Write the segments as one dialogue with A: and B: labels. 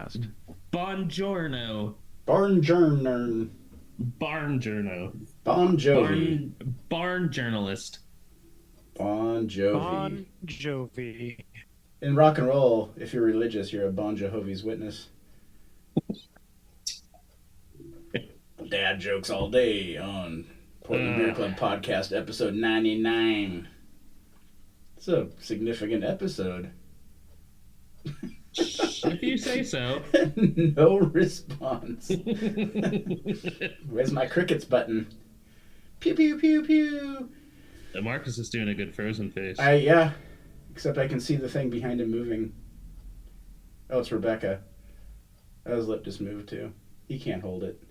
A: podcast.
B: Buongiorno.
A: Barn
B: Barnjourno.
A: Bon Jovi.
B: Barn journalist.
A: Bon Jovi.
C: Bon Jovi.
A: In rock and roll, if you're religious, you're a Bon Jovi's witness. Dad jokes all day on Portland Beer Club podcast episode 99. It's a significant episode.
B: If you say so.
A: No response. Where's my crickets button? Pew pew pew pew.
B: Marcus is doing a good Frozen face.
A: Yeah. Except I can see the thing behind him moving. Oh, it's Rebecca. Oh, his lip just moved too. He can't hold it.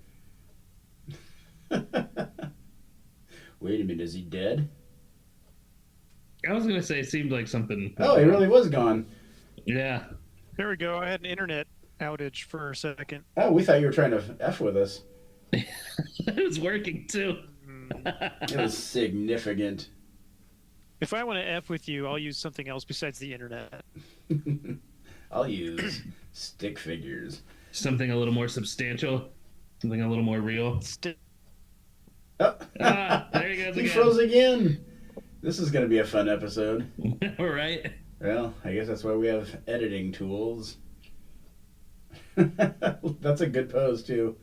A: Wait a minute, is he dead?
B: I was gonna say it seemed like something.
A: Oh, he really was gone.
B: Yeah.
C: There we go. I had an internet outage for a second.
A: Oh, we thought you were trying to F with us.
B: It was working too.
A: It was significant.
C: If I want to F with you, I'll use something else besides the internet.
A: I'll use stick figures.
B: Something a little more substantial. Something a little more real.
A: Oh.
B: There he goes
A: He
B: again.
A: froze again. This is going to be a fun episode.
B: All right.
A: Well, I guess that's why we have editing tools. That's a good pose, too.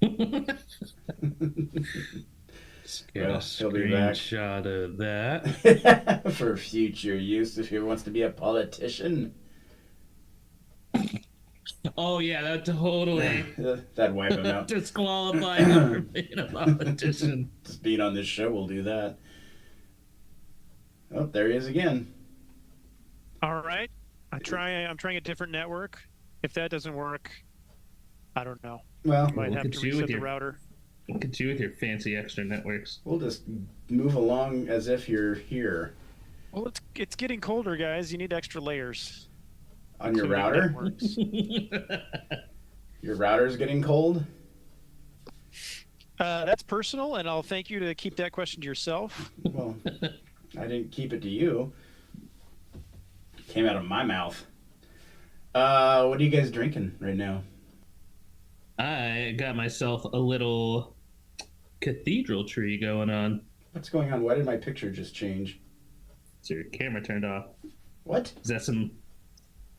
B: Get
A: Well,
B: a
A: he'll be back.
B: screenshot of that.
A: For future use if he wants to be a politician.
B: Oh yeah, that totally
A: That'd wipe him out.
B: disqualify him for being a politician.
A: Just being on this show will do that. Oh, there he is again.
C: All right. I'm trying a different network. If that doesn't work, I don't know.
A: Well,
C: Might
B: look
C: have
B: at
C: to
B: you
C: reset
B: with
C: the
B: your-
C: router.
B: Look at you with your fancy extra networks.
A: we'll just move along as if you're here.
C: Well, it's getting colder, guys. You need extra layers.
A: On your
C: Including
A: router?
C: networks.
A: Your router's getting cold?
C: That's personal, and I'll thank you to keep that question to yourself.
A: Well, I didn't keep it to you. It came out of my mouth. What are you guys drinking right now?
B: I got myself a little cathedral tree going on.
A: What's going on? Why did my picture just change?
B: So your camera turned off.
A: What?
B: Is that some...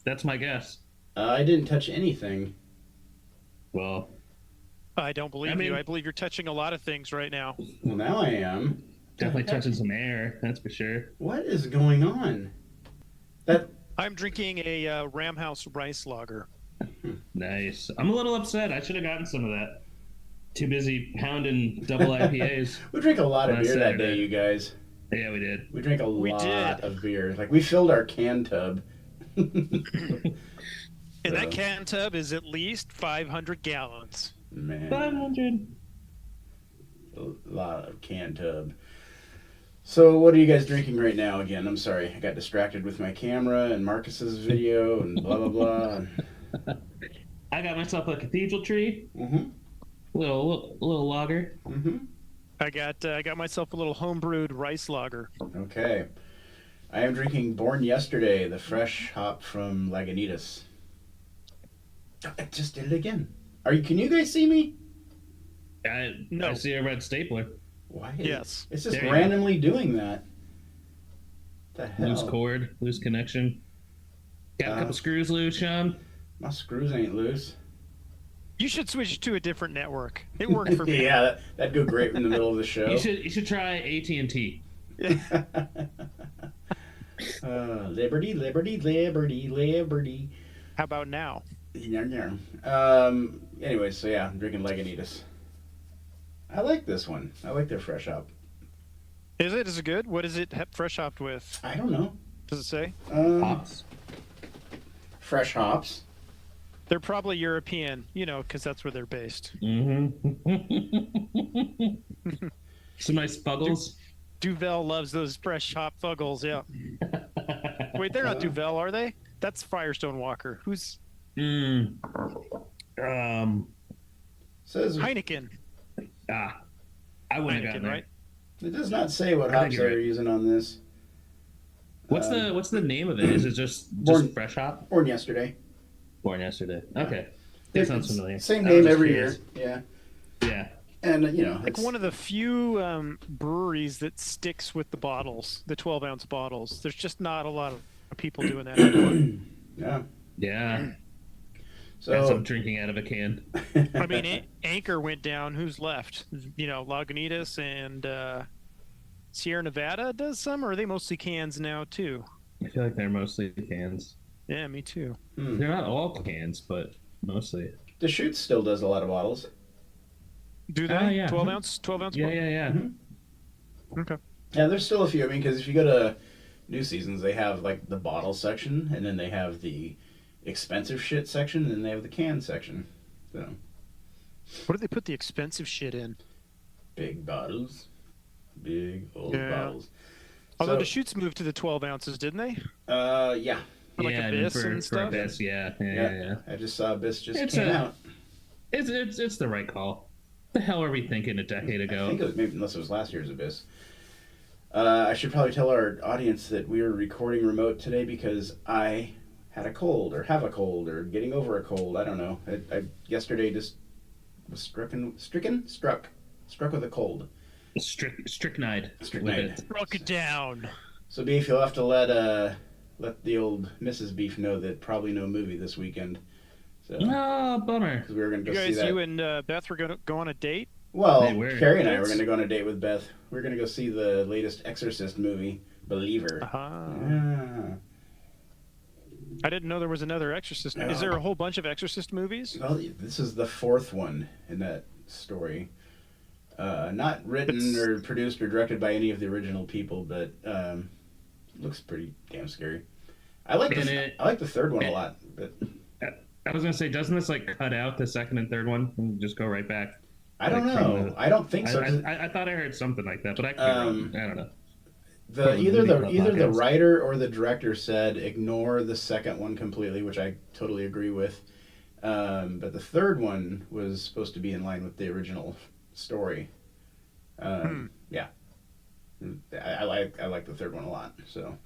B: That's my guess.
A: I didn't touch anything.
B: Well,
C: I don't believe
B: I mean-
C: you. I believe you're touching a lot of things right now.
A: Well, now I am.
B: definitely touching some air, that's for sure.
A: What is going on?
C: I'm drinking a Ram House rice lager.
B: Nice. I'm a little upset. I should have gotten some of that. Too busy pounding double IPAs.
A: We drank a lot of
B: Last
A: beer that
B: Saturday.
A: day, you guys.
B: Yeah, we did.
A: We drank a
C: We
A: lot
C: did.
A: of beer. Like, we filled our can tub.
C: And
A: So,
C: that can tub is at least 500 gallons.
A: Man,
B: 500.
A: a lot of can tub. So, what are you guys drinking right now again? I'm sorry. I got distracted with my camera and Marcus's video and blah, blah, blah.
B: I got myself a cathedral tree.
A: Mm-hmm.
B: Little lager.
A: Mm-hmm.
C: I got myself a little homebrewed rice lager.
A: Okay. I am drinking Born Yesterday, the fresh hop from Lagunitas. I just did it again. Can you guys see me?
C: No.
B: I see a red stapler.
A: Why?
C: Yes.
A: It's just
B: There you
A: randomly doing that. The hell?
B: Loose cord, loose connection. Got a couple screws loose, Sean.
A: My screws ain't loose.
C: You should switch to a different network. It worked for me.
A: Yeah, that'd go great in the middle of the show.
B: You should try AT&T.
A: Liberty, liberty, liberty, liberty.
C: How about now?
A: Anyways, so yeah, I'm drinking Lagunitas. I like this one. I like their fresh hop.
C: Is it good? What is it fresh hopped with?
A: I don't know.
C: Does it say?
B: Hops.
A: Fresh hops.
C: They're probably European, because that's where they're based.
B: Mm-hmm. Some nice Fuggles.
C: Duvel loves those fresh hop fuggles, yeah. Wait, they're not Duvel, are they? That's Firestone Walker. Who's
A: Says
C: Heineken?
B: I wouldn't have gotten
C: Heineken,
B: there.
C: right?
A: it does not say what
B: I think
A: hops
B: you're
A: they're
B: right.
A: using on this.
B: What's the name of it? Is it just
A: Born-
B: fresh hop?
A: Born Yesterday.
B: Born yesterday. Okay.
A: Yeah,
B: That sounds
A: it's
B: familiar.
A: same
B: I was
A: name
B: just
A: every
B: curious.
A: year. Yeah,
B: Yeah.
A: and
C: Like
A: it's
C: one of the few breweries that sticks with the bottles, the 12-ounce bottles. There's just not a lot of people doing that anymore.
A: yeah.
B: Yeah. Guess I'm
A: So
B: drinking out of a can.
C: I mean, Anchor went down. Who's left? Lagunitas and Sierra Nevada does some, or are they mostly cans now too?
B: I feel like they're mostly cans.
C: Yeah, me too.
B: They're not all cans, but mostly.
A: Deschutes still does a lot of bottles.
C: Do
B: Oh,
C: they?
B: yeah.
C: 12-ounce, 12-ounce.
B: Yeah, yeah, yeah.
C: Okay.
A: Yeah, there's still a few. I mean, because if you go to New Seasons, they have like the bottle section, and then they have the expensive shit section, and then they have the can section. So
C: What do they put the expensive shit in?
A: big bottles, big old
C: Yeah.
A: bottles.
C: Although
A: So,
C: Deschutes moved to the 12 ounces, didn't they?
A: yeah,
C: For like
B: Yeah, and
C: Abyss
B: for,
C: and
B: for
C: stuff.
B: Abyss, yeah.
A: I just saw Abyss just
B: It's
A: came
B: a-
A: out.
B: It's the right call. The hell were we thinking a decade
A: I
B: ago?
A: think it was maybe unless it was last year's Abyss. I should probably tell our audience that we are recording remote today because I had a cold or have a cold or getting over a cold. I don't know. I yesterday just was struck with a cold.
B: Strychnide.
A: Strychnide.
B: With it.
C: Broke it down.
A: So Beef, you'll have to let the old Mrs. Beef know that probably no movie this weekend. So
B: Oh, bummer.
A: because we were gonna
C: You
A: go see
C: guys,
A: that.
C: you and Beth were going to go on a date?
A: Well,
B: They were.
A: Carrie and I were
C: It's-
A: going to go on a date with Beth. We are going to go see the latest Exorcist movie, Believer. Yeah.
C: I didn't know there was another Exorcist.
A: Yeah.
C: Is there a whole bunch of Exorcist movies?
A: Well, this is the fourth one in that story. Not written or produced or directed by any of the original people, but looks pretty damn scary. I like the third one a lot, but
B: I was gonna say, doesn't this like cut out the second and third one and just go right back?
A: I don't
B: Like, from
A: know.
B: the-
A: I don't think so.
B: I thought I heard something like that, but I could be wrong. I don't know. From
A: Either
B: the movie
A: the
B: podcast.
A: writer or the director said ignore the second one completely, which I totally agree with. But the third one was supposed to be in line with the original story. Yeah, I like the third one a lot. So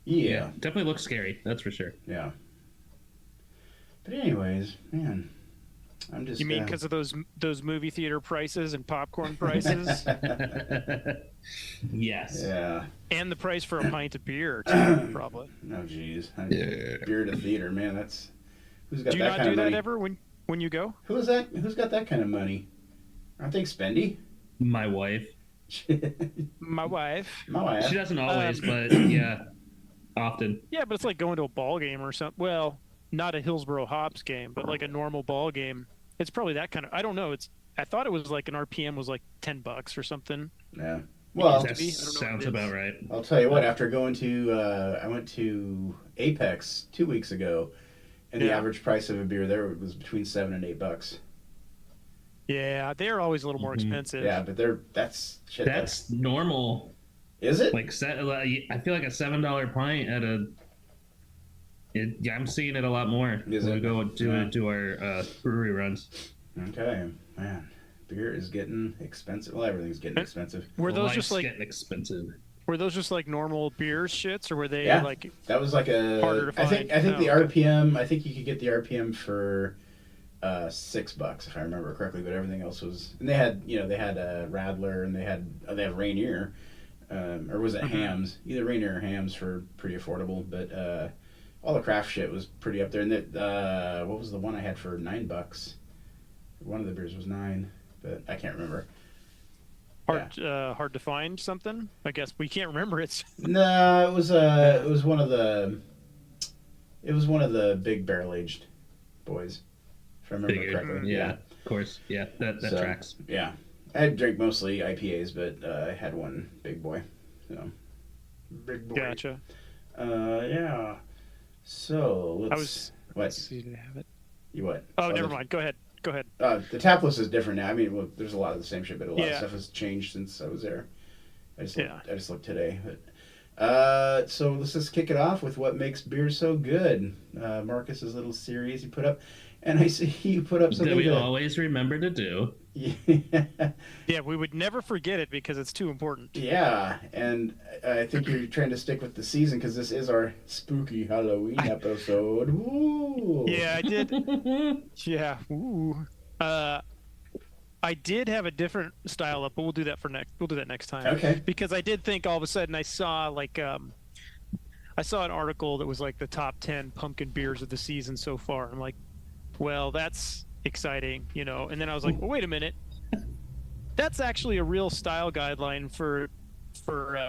A: yeah,
B: Definitely looks scary. That's for sure.
A: yeah. But anyways, man, I'm just.
C: You mean because of those movie theater prices and popcorn prices,
B: Yes.
A: Yeah.
C: and the price for a pint of beer, too, probably?
A: Oh geez.
B: Yeah.
A: Beer to theater, man. That's who's got
C: Do you
A: that
C: not
A: kind
C: do
A: of
C: that
A: money.
C: ever when you go?
A: Who is that? Who's got that kind of money? Aren't they spendy?
B: My wife.
C: My wife.
A: My wife.
B: She doesn't always, but yeah, often.
C: Yeah, but it's like going to a ball game or something. Well, not a Hillsboro Hops game, but like a normal ball game. It's probably that kind of. I don't know. I thought it was like an RPM was like $10 or something.
A: Yeah. Well,
B: That
C: be. I don't know what
B: sounds
C: it is.
B: about right.
A: I'll tell you what. After going to, I went to Apex 2 weeks ago, and the
C: Yeah.
A: average price of a beer there was between $7 and $8.
C: Yeah, they are always a little more expensive.
A: Yeah, but that's shit.
B: That's normal.
A: Is it?
B: Like I feel like a $7 pint at a. Yeah, I'm seeing it a lot more
A: Is
B: when we
A: it?
B: go
A: Yeah.
B: do our brewery runs.
A: Okay, man. Beer is getting expensive. Well, everything's getting expensive.
C: Were those
B: Life's
C: just like
B: getting expensive?
C: normal beer shits, or were they
A: Yeah.
C: like?
A: That was like a.
C: Harder to
A: I think
C: find.
A: the
C: Oh, okay.
A: RPM. I think you could get the RPM for $6 if I remember correctly. But everything else was. And they had Radler and they have Rainier, or was it Hams? Either Rainier or Hams for pretty affordable. But all the craft shit was pretty up there. And that what was the one I had for $9? One of the beers was $9, but I can't remember.
C: Hard to find something. I guess we can't remember it.
A: No, it was one of the big barrel aged boys, if I remember
B: Figured.
A: correctly.
B: Yeah, of course. Yeah, that
A: So,
B: tracks.
A: Yeah, I drank mostly IPAs, but I had one big boy. So big boy.
C: Gotcha.
A: Yeah. So let's.
C: I was.
A: What?
C: Let's see, did I have it?
A: You what?
C: Oh, never mind. Go ahead. Go ahead.
A: The tap list is different now. I mean, well, there's a lot of the same shit, but a lot of
C: Yeah.
A: stuff has changed since I was there. I
C: Yeah.
A: just looked today. But so let's just kick it off with what makes beer so good. Marcus's little series he put up, And I see you put up
B: That
A: something
B: we
A: that
B: always remember to do.
A: yeah,
C: Yeah, we would never forget it because it's too important.
A: yeah, and I think you're trying to stick with the season because this is our spooky Halloween
C: I,
A: episode. Woo!
C: yeah, I did. Yeah. Ooh. Uh, I did have a different style up, but we'll do that for next. We'll do that next time
A: Okay.
C: because I did think all of a sudden I saw I saw an article that was like the top 10 pumpkin beers of the season so far. I'm like, well, that's exciting, you know. And then I was like, well, wait a minute, that's actually a real style guideline for the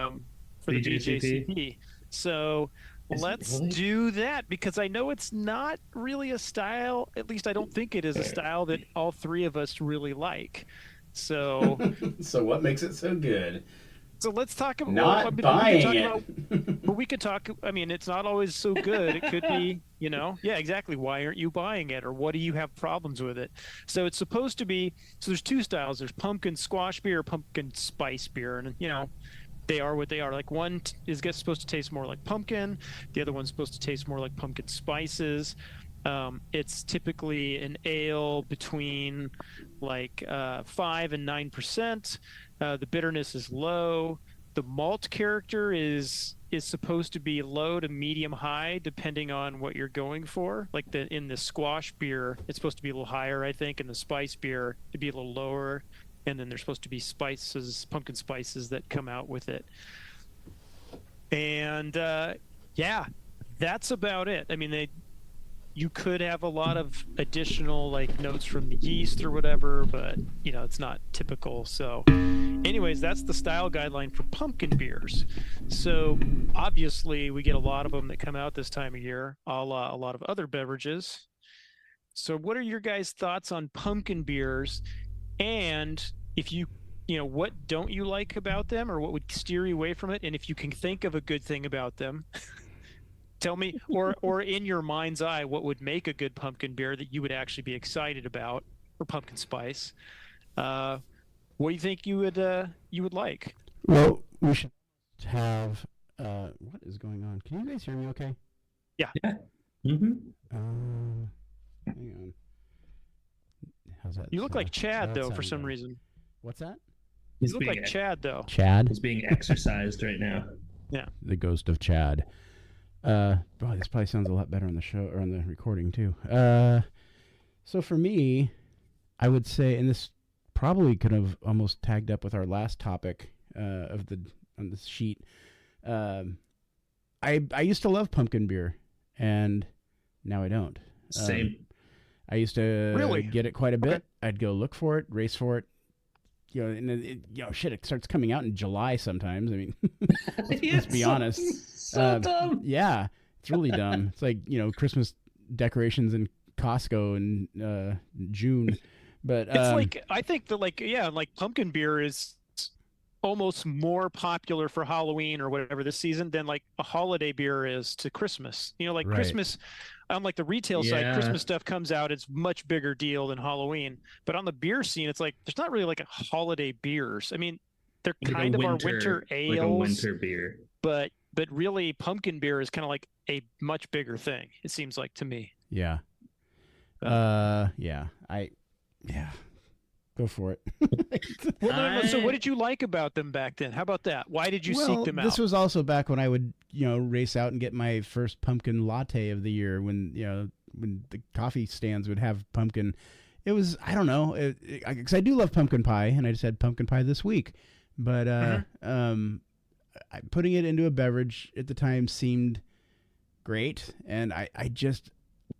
B: BJCP?
C: BJCP. So
B: Is it
C: let's
B: really?
C: do that because I know it's not really a style. At least I don't think it is a style that all three of us really like. So
A: So what makes it so good?
C: let's talk about. Well, I
A: Not
C: mean, we could
A: buying
C: talk
A: it.
C: about. But we could talk. I mean, it's not always so good. It could be, yeah, exactly. Why aren't you buying it, or what do you have problems with it? So it's supposed to be. So there's two styles. There's pumpkin squash beer, pumpkin spice beer, and they are what they are. Like one supposed to taste more like pumpkin, the other one's supposed to taste more like pumpkin spices. It's typically an ale between like 5 and 9%. The bitterness is low. The malt character is supposed to be low to medium high, depending on what you're going for. Like in the squash beer, it's supposed to be a little higher, I think. In the spice beer, it'd be a little lower. And then there's supposed to be spices, pumpkin spices that come out with it. And yeah, that's about it. I mean, you could have a lot of additional like notes from the yeast or whatever, but it's not typical. So anyways, that's the style guideline for pumpkin beers. So obviously we get a lot of them that come out this time of year, a lot of other beverages. So what are your guys' thoughts on pumpkin beers? And if what don't you like about them, or what would steer you away from it? And if you can think of a good thing about them, tell me, or in your mind's eye, what would make a good pumpkin beer that you would actually be excited about, or pumpkin spice? What do you think you would like?
D: Well, we should have. What is going on? Can you guys hear me? Okay.
B: Yeah. Mm-hmm.
D: Hang on. How's that?
C: You look like Chad
D: how's that
C: though, for
D: sound
C: some
D: going?
C: reason.
D: What's that?
B: He's
C: You look
B: being
C: like Chad though.
D: Chad,
B: he's being exercised right now.
C: Yeah.
D: the ghost of Chad. Boy, this probably sounds a lot better on the show or on the recording too. So for me, I would say, and this probably could have almost tagged up with our last topic on this sheet. I used to love pumpkin beer, and now I don't.
B: Same.
D: I used to
C: Really?
D: get it quite a bit.
C: Okay.
D: I'd go look for it, race for it. And shit, it starts coming out in July sometimes. I mean, let's be honest.
B: So dumb.
D: Yeah, it's really dumb. It's like, Christmas decorations in Costco in June. But
C: It's like, I think that like pumpkin beer is almost more popular for Halloween or whatever this season than like a holiday beer is to Christmas. Like
D: Right.
C: Christmas, on like the retail side,
B: Yeah.
C: Christmas stuff comes out, it's much bigger deal than Halloween. But on the beer scene, it's like there's not really like a holiday beers. I mean, they're
B: Like
C: kind
B: a
C: of our
B: winter,
C: winter ales,
B: like a winter beer.
C: but really pumpkin beer is kind of like a much bigger thing. It seems like to me.
D: yeah. Go for it.
C: Well, no, so what did you like about them back then? How about that? Why did you seek them out?
D: This was also back when I would, race out and get my first pumpkin latte of the year when the coffee stands would have pumpkin. It was, I don't know, because I do love pumpkin pie, and I just had pumpkin pie this week. But putting it into a beverage at the time seemed great, and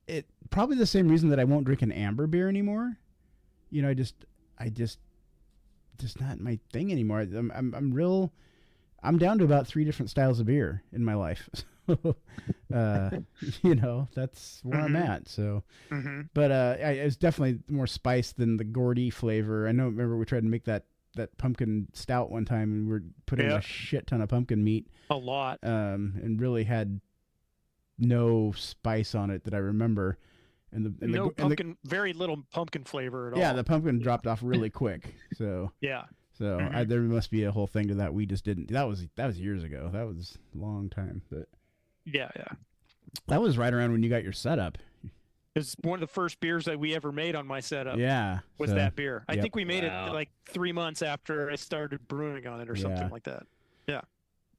D: it probably the same reason that I won't drink an amber beer anymore. I just not my thing anymore. I'm down to about 3 different styles of beer in my life. So, that's where I'm at. So, but it was definitely more spice than the Gordy flavor. Remember we tried to make that pumpkin stout one time, and we were putting a shit ton of pumpkin meat.
C: A lot.
D: And really had no spice on it that I remember. And
C: Very little pumpkin flavor at all.
D: Yeah, the pumpkin dropped off really quick. So
C: Yeah.
D: So there must be a whole thing to that. We just didn't. That was years ago. That was a long time. But
C: Yeah.
D: that was right around when you got your setup.
C: It's one of the first beers that we ever made on my setup.
D: Yeah.
C: Was
D: so,
C: that beer? I
D: yep.
C: think we made it
B: Wow.
C: like 3 months after I started brewing on it or something like that. Yeah.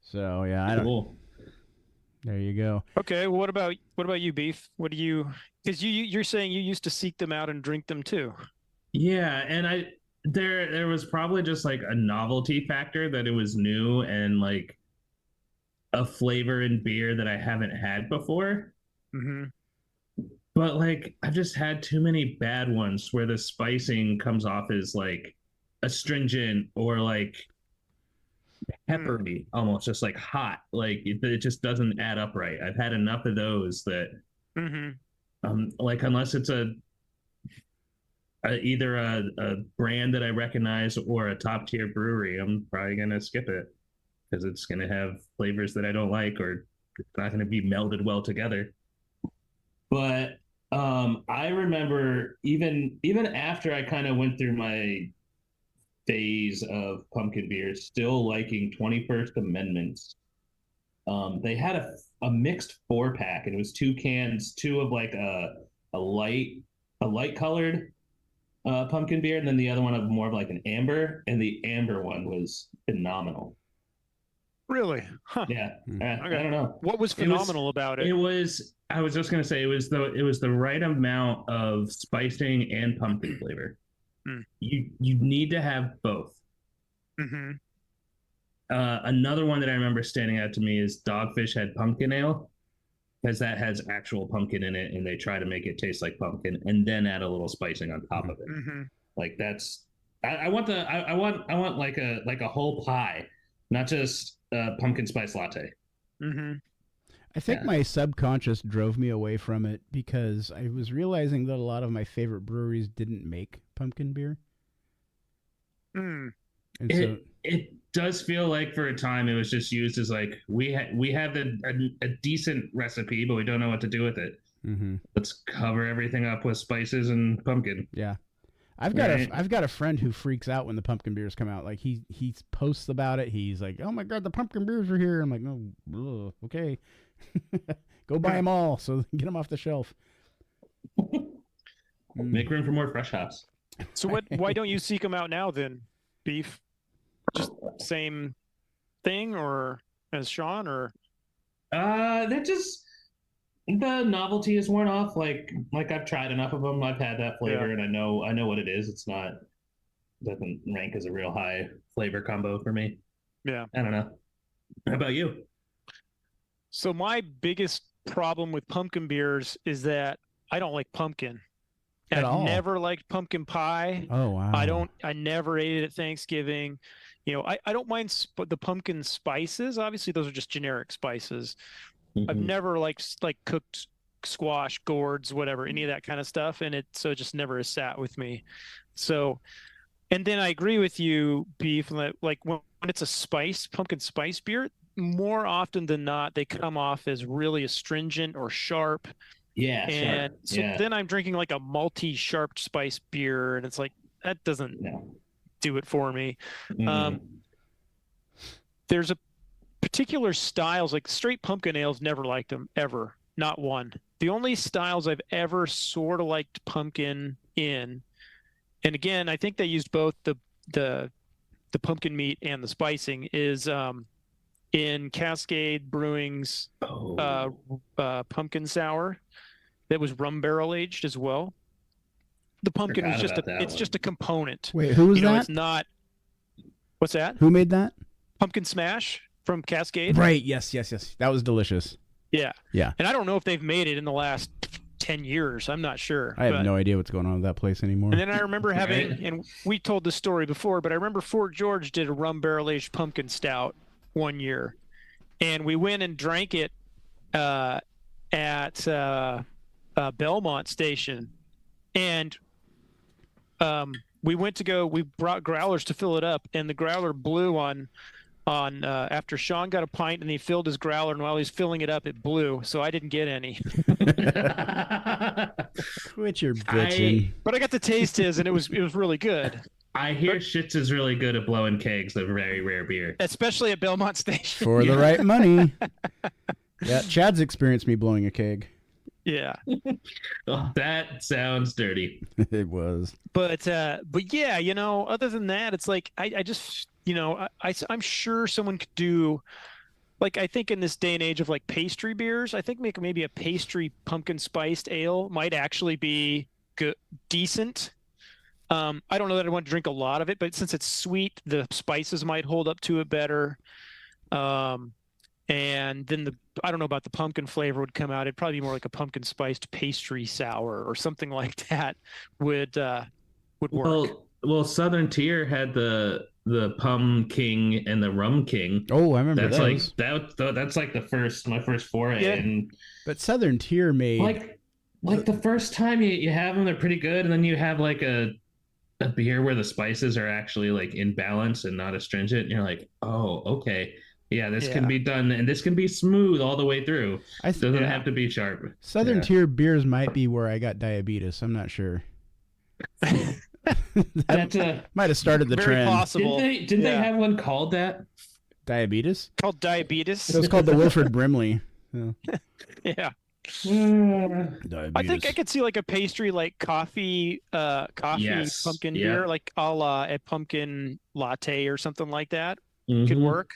D: So yeah, I don't.
B: Cool.
D: There you go.
C: Okay. Well, what about you, Beef? What do you? Because you're saying you used to seek them out and drink them too.
B: Yeah, and there was probably just like a novelty factor that it was new and like a flavor in beer that I haven't had before.
C: Mm-hmm.
B: But like I've just had too many bad ones where the spicing comes off as like astringent or like peppery, almost just like hot. Like it just doesn't add up right. I've had enough of those that like unless it's either a brand that I recognize or a top tier brewery, I'm probably gonna skip it because it's gonna have flavors that I don't like or it's not gonna be melded well together. But I remember even after I kind of went through my phase of pumpkin beer, still liking 21st Amendments. They had a mixed 4-pack, and it was 2 cans, two of like a light colored pumpkin beer, and then the other one of more of like an amber, and the amber one was phenomenal.
C: Really? Huh.
B: Yeah,
C: Okay.
B: I don't know.
C: What was phenomenal about it?
B: It was. I was just gonna say it was the right amount of spicing and pumpkin flavor. You need to have both.
C: Mm-hmm.
B: Another one that I remember standing out to me is Dogfish Head Pumpkin Ale, because that has actual pumpkin in it, and they try to make it taste like pumpkin, and then add a little spicing on top of it.
C: Mm-hmm.
B: Like that's I want like a whole pie, not just pumpkin spice latte.
C: Mm-hmm.
D: I think my subconscious drove me away from it because I was realizing that a lot of my favorite breweries didn't make pumpkin beer.
C: Mm.
D: And
B: it does feel like for a time it was just used as like we have a decent recipe, but we don't know what to do with it.
D: Mm-hmm.
B: Let's cover everything up with spices and pumpkin.
D: Yeah. I've got a friend who freaks out when the pumpkin beers come out. Like he posts about it. He's like, "Oh my god, the pumpkin beers are here!" I'm like, "Oh, okay, go buy them all, so get them off the shelf."
B: Make room for more fresh hops.
C: So why don't you seek them out now then, Beef? Just same thing, or as Sean, or
B: they're just the novelty is worn off. Like I've tried enough of them. I've had that flavor, and I know what it is. It's not doesn't rank as a real high flavor combo for me.
C: Yeah,
B: I don't know. How about you?
C: So my biggest problem with pumpkin beers is that I don't like pumpkin.
D: At all.
C: Never liked pumpkin pie.
D: Oh wow.
C: I never ate it at Thanksgiving. You know, I don't mind the pumpkin spices. Obviously, those are just generic spices. Mm-hmm. I've never liked cooked squash, gourds, whatever, any of that kind of stuff, and it just never has sat with me. So, and then I agree with you, Beef. Like when it's a pumpkin spice beer, more often than not, they come off as really astringent or sharp.
B: Yeah,
C: and
B: sharp.
C: So then I'm drinking like a malty sharp spice beer, and it's like that doesn't do it for me. There's a particular styles like straight pumpkin ales. Never liked them ever, not one. The only styles I've ever sort of liked pumpkin in, and again, I think they used both the pumpkin meat and the spicing is in Cascade Brewing's pumpkin sour that was rum barrel aged as well. The pumpkin is just a component.
D: Wait, who was that?
C: It's not. What's that?
D: Who made that?
C: Pumpkin Smash from Cascade.
D: Right. Yes. That was delicious.
C: Yeah.
D: Yeah.
C: And I don't know if they've made it in the last 10 years. I'm not sure.
D: I have no idea what's going on with that place anymore.
C: And then I remember and we told this story before, but I remember Fort George did a rum barrel aged pumpkin stout one year, and we went and drank it at Belmont Station, and we brought growlers to fill it up, and the growler blew on after Sean got a pint and he filled his growler, and while he's filling it up, it blew, so I didn't get any.
D: Quit your bitching.
C: But I got to taste his, and it was really good.
B: I hear Shits is really good at blowing kegs of very rare beer,
C: especially at Belmont Station
D: for the right money. Yeah, Chad's experienced me blowing a keg.
C: Yeah.
B: Oh, that sounds dirty.
D: It was.
C: But yeah, other than that, it's like I just I'm sure someone could do, like, I think in this day and age of like pastry beers, I think maybe a pastry pumpkin spiced ale might actually be good, decent. I don't know that I want to drink a lot of it, but since it's sweet, the spices might hold up to it better. Um, and then I don't know about the pumpkin flavor would come out. It'd probably be more like a pumpkin spiced pastry sour or something like that would work.
B: Well, Southern Tier had the Pum King and the Rum King.
D: Oh, I remember
B: That's
D: those.
B: like that's like my first foray,
C: Yeah.
B: and
D: But Southern Tier made
B: like the first time you have them, they're pretty good, and then you have like a beer where the spices are actually like in balance and not astringent, and you're like, oh, okay, yeah, this can be done, and this can be smooth all the way through. Doesn't have to be sharp.
D: Southern Tier beers might be where I got diabetes. I'm not sure. That might have started the
C: very
D: trend.
C: possible.
B: Didn't they have one called that?
D: Diabetes?
C: Called diabetes?
D: It was called the Wilfred Brimley.
C: Yeah.
D: Diabetes.
C: I think I could see like a pastry, like coffee pumpkin beer, like a la a pumpkin latte or something like that could work.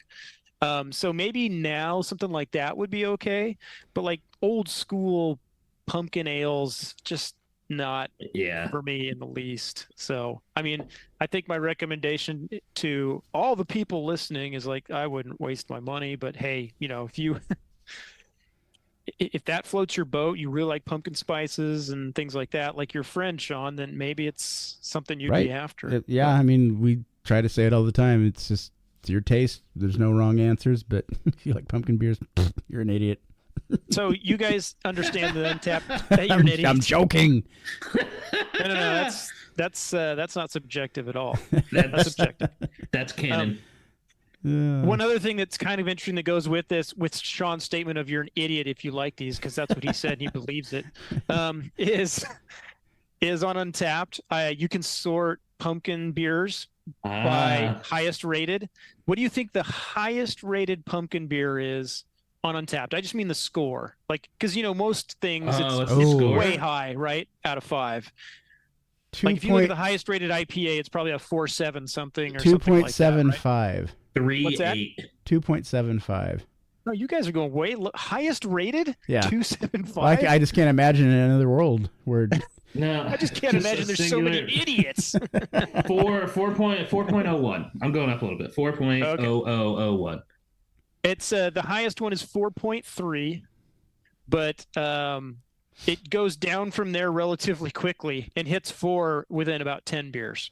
C: So maybe now something like that would be okay, but like old school pumpkin ales, just not for me in the least. So, I mean, I think my recommendation to all the people listening is like, I wouldn't waste my money, but hey, if you if that floats your boat, you really like pumpkin spices and things like that, like your friend Sean, then maybe it's something you'd be after.
D: I mean, we try to say it all the time. It's just, it's your taste. There's no wrong answers, but if you like pumpkin beers, you're an idiot.
C: So you guys understand the Untapped? Hey, you're an idiot.
D: I'm joking.
C: No. That's not subjective at all. That's subjective.
B: That's canon.
C: One other thing that's kind of interesting that goes with this, with Sean's statement of you're an idiot if you like these, because that's what he said and he believes it, is on Untapped. You can sort pumpkin beers by highest rated. What do you think the highest rated pumpkin beer is on Untapped? I just mean the score, like, because most things it's way high, right? Out of 5. Like if you look at the highest rated IPA, it's probably a 4.7 something or
D: 2.75.
C: Right?
B: 3.8.
D: 2.75.
C: No, you guys are going way highest rated.
D: Yeah,
C: 2.75.
D: Well, I just can't imagine in another world where.
B: No,
C: I just can't imagine there's so many idiots.
B: 4.01. I'm going up a little bit. 4.0001.
C: It's the highest one is 4.3, but it goes down from there relatively quickly and hits 4 within about 10 beers.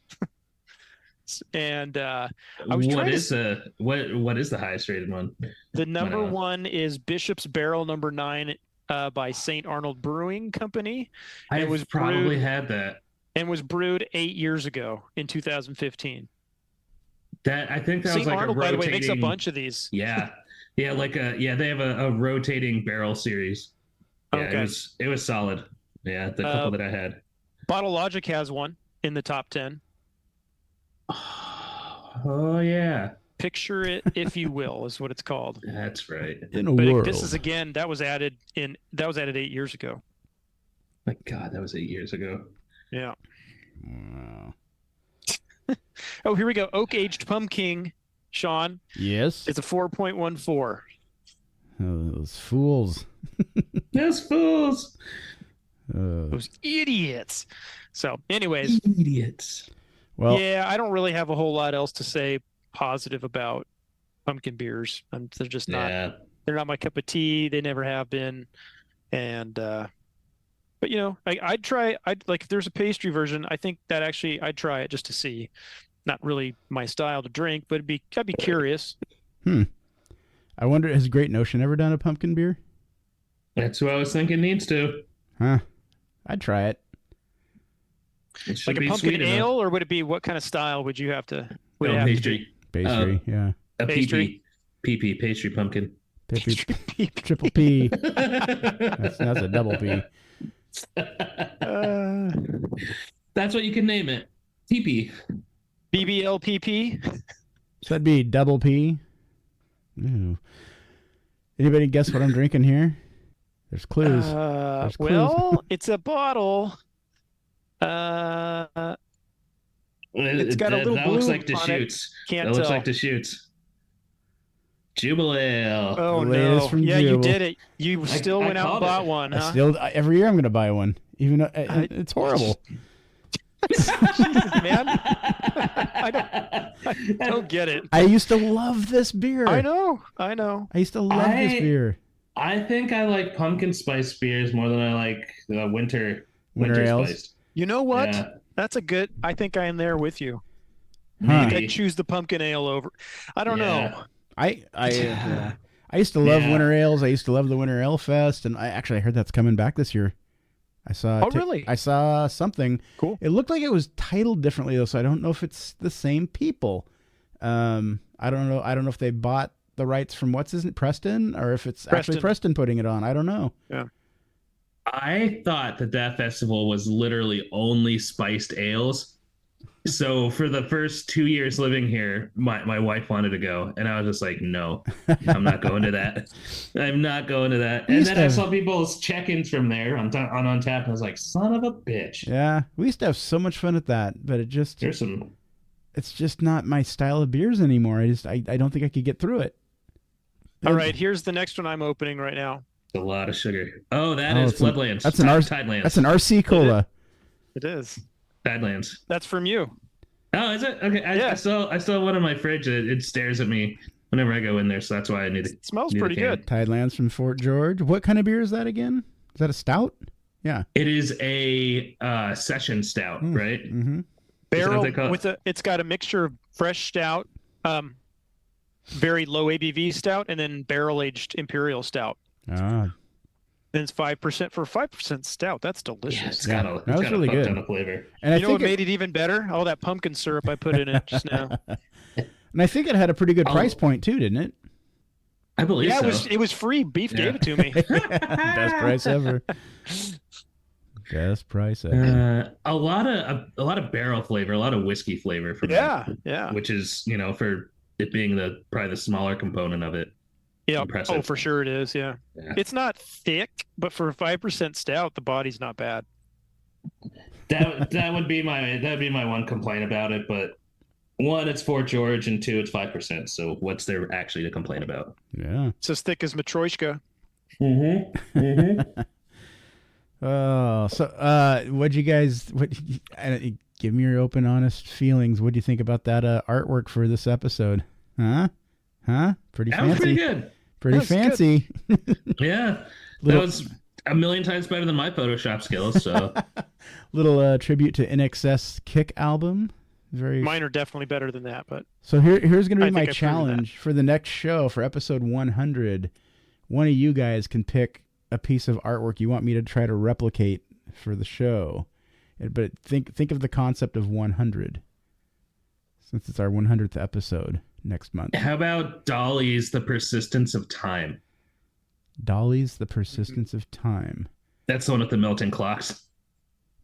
C: And I was
B: what is the highest rated one?
C: The number one is Bishop's Barrel number 9 by St. Arnold Brewing Company.
B: I was probably had that.
C: And was brewed 8 years ago in 2015.
B: I think that was like
C: Arnold,
B: a rotating.
C: by the way, makes a bunch of these.
B: Yeah, they have a rotating barrel series. Yeah,
C: okay.
B: It was solid. Yeah, the couple that I had.
C: Bottle Logic has one in the top 10.
B: Oh yeah.
C: Picture it, if you will, is what it's called.
B: That's right.
C: This is that was added 8 years ago.
B: My God, that was 8 years ago.
C: Yeah.
D: Wow.
C: Oh, here we go. Oak Aged Pumpkin, Sean.
D: Yes.
C: It's a 4.14.
D: Those fools.
B: Those fools.
C: Those idiots. So, anyways.
B: Idiots.
D: Well,
C: yeah, I don't really have a whole lot else to say positive about pumpkin beers. They're just not. Yeah. They're not my cup of tea. They never have been. And but I'd try. Like if there's a pastry version, I think that actually I'd try it just to see. Not really my style to drink, but I'd be curious.
D: I wonder, has Great Notion ever done a pumpkin beer?
B: That's what I was thinking. Needs to.
D: Huh? I'd try it.
C: Like a pumpkin ale, or would it be, what kind of style would you have to?
B: Pastry.
D: Pastry, yeah.
B: A pastry. PP, pastry pumpkin.
D: Triple P. That's a double P.
B: That's what you can name it. TP.
C: BBLPP.
D: So that'd be double P. Ooh. Anybody guess what I'm drinking here? There's clues. There's clues.
C: Well, it's a bottle. It's got a little
B: that looks
C: bloom
B: like
C: on it.
B: Deschutes.
C: Can't
B: That looks
C: tell.
B: like Deschutes. Jubilee.
C: Oh
D: The latest
C: no!
D: from
C: Yeah, you
D: Jubal.
C: did it. You still
B: I
C: went out and
B: called
C: bought
B: it.
C: one,
D: I
C: huh?
D: still every year I'm going to buy one, even though it's horrible.
C: Man, I don't get it.
D: I used to love this beer.
C: I know.
D: I used to love this beer.
B: I think I like pumpkin spice beers more than I like winter
D: ales.
B: spiced.
C: You know what?
B: Yeah.
C: That's a good. I think I am there with you.
D: Huh.
B: Maybe.
C: I choose the pumpkin ale over. I don't know.
D: I used to love winter ales. I used to love the Winter Ale Fest, and I heard that's coming back this year. I saw.
C: Oh, really?
D: I saw something.
C: Cool.
D: It looked like it was titled differently though, so I don't know if it's the same people. I don't know. I don't know if they bought the rights from Preston, or if it's actually Preston putting it on. I don't know.
C: Yeah.
B: I thought that festival was literally only spiced ales. So for the first 2 years living here, my wife wanted to go, and I was just like, no, I'm not going to that. I'm not going to that. And then I saw people's check-ins from there on Untappd, and I was like, son of a bitch.
D: Yeah, we used to have so much fun at that, but it's just not my style of beers anymore. I don't think I could get through it.
C: All right, here's the next one I'm opening right now.
B: A lot of sugar. Oh, that is Floodlands.
D: That's an
B: Tidelands.
D: That's an RC Cola.
C: It is.
B: Tidelands.
C: That's from you.
B: Oh, is it? Okay. I still have one in my fridge. It stares at me whenever I go in there, so that's why I need it.
C: It smells pretty good.
D: Tidelands from Fort George. What kind of beer is that again? Is that a stout? Yeah.
B: It is a session stout, right?
D: Mm-hmm.
C: Barrel it's got a mixture of fresh stout, very low ABV stout, and then barrel aged imperial stout.
D: Ah.
C: Then it's 5% for a 5% stout. That's delicious.
B: Yeah, it's got a
D: really good.
B: ton of flavor.
D: And
C: you know what made it even better? All that pumpkin syrup I put in it just now.
D: And I think it had a pretty good price point too, didn't it?
B: I believe so.
C: Yeah, it was free. Beef gave it to me.
D: Best price ever. Best price ever.
B: A lot of barrel flavor, a lot of whiskey flavor for me.
C: Yeah.
B: Which is, for it being probably the smaller component of it.
C: Yeah.
B: Impressive.
C: Oh, for sure it is. Yeah. It's not thick, but for a 5% stout, the body's not bad.
B: That'd be my one complaint about it. But one, it's Fort George, and two, it's 5%. So what's there actually to complain about?
D: Yeah.
C: It's as thick as Matryoshka.
B: Mm-hmm. Mm-hmm.
D: Oh, so what'd you guys? Give me your open, honest feelings. What do you think about that artwork for this episode? Huh? Pretty fancy.
B: That was pretty good.
D: Pretty fancy.
B: Yeah. That was a million times better than my Photoshop skills. So,
D: little tribute to NXS Kick album.
C: Mine are definitely better than that. But
D: so here's going to be my challenge for the next show, for episode 100. One of you guys can pick a piece of artwork you want me to try to replicate for the show, but think of the concept of 100, since it's our 100th episode next month.
B: How about Dolly's The Persistence of Time?
D: Dolly's The Persistence of Time.
B: That's the one with the melting clocks.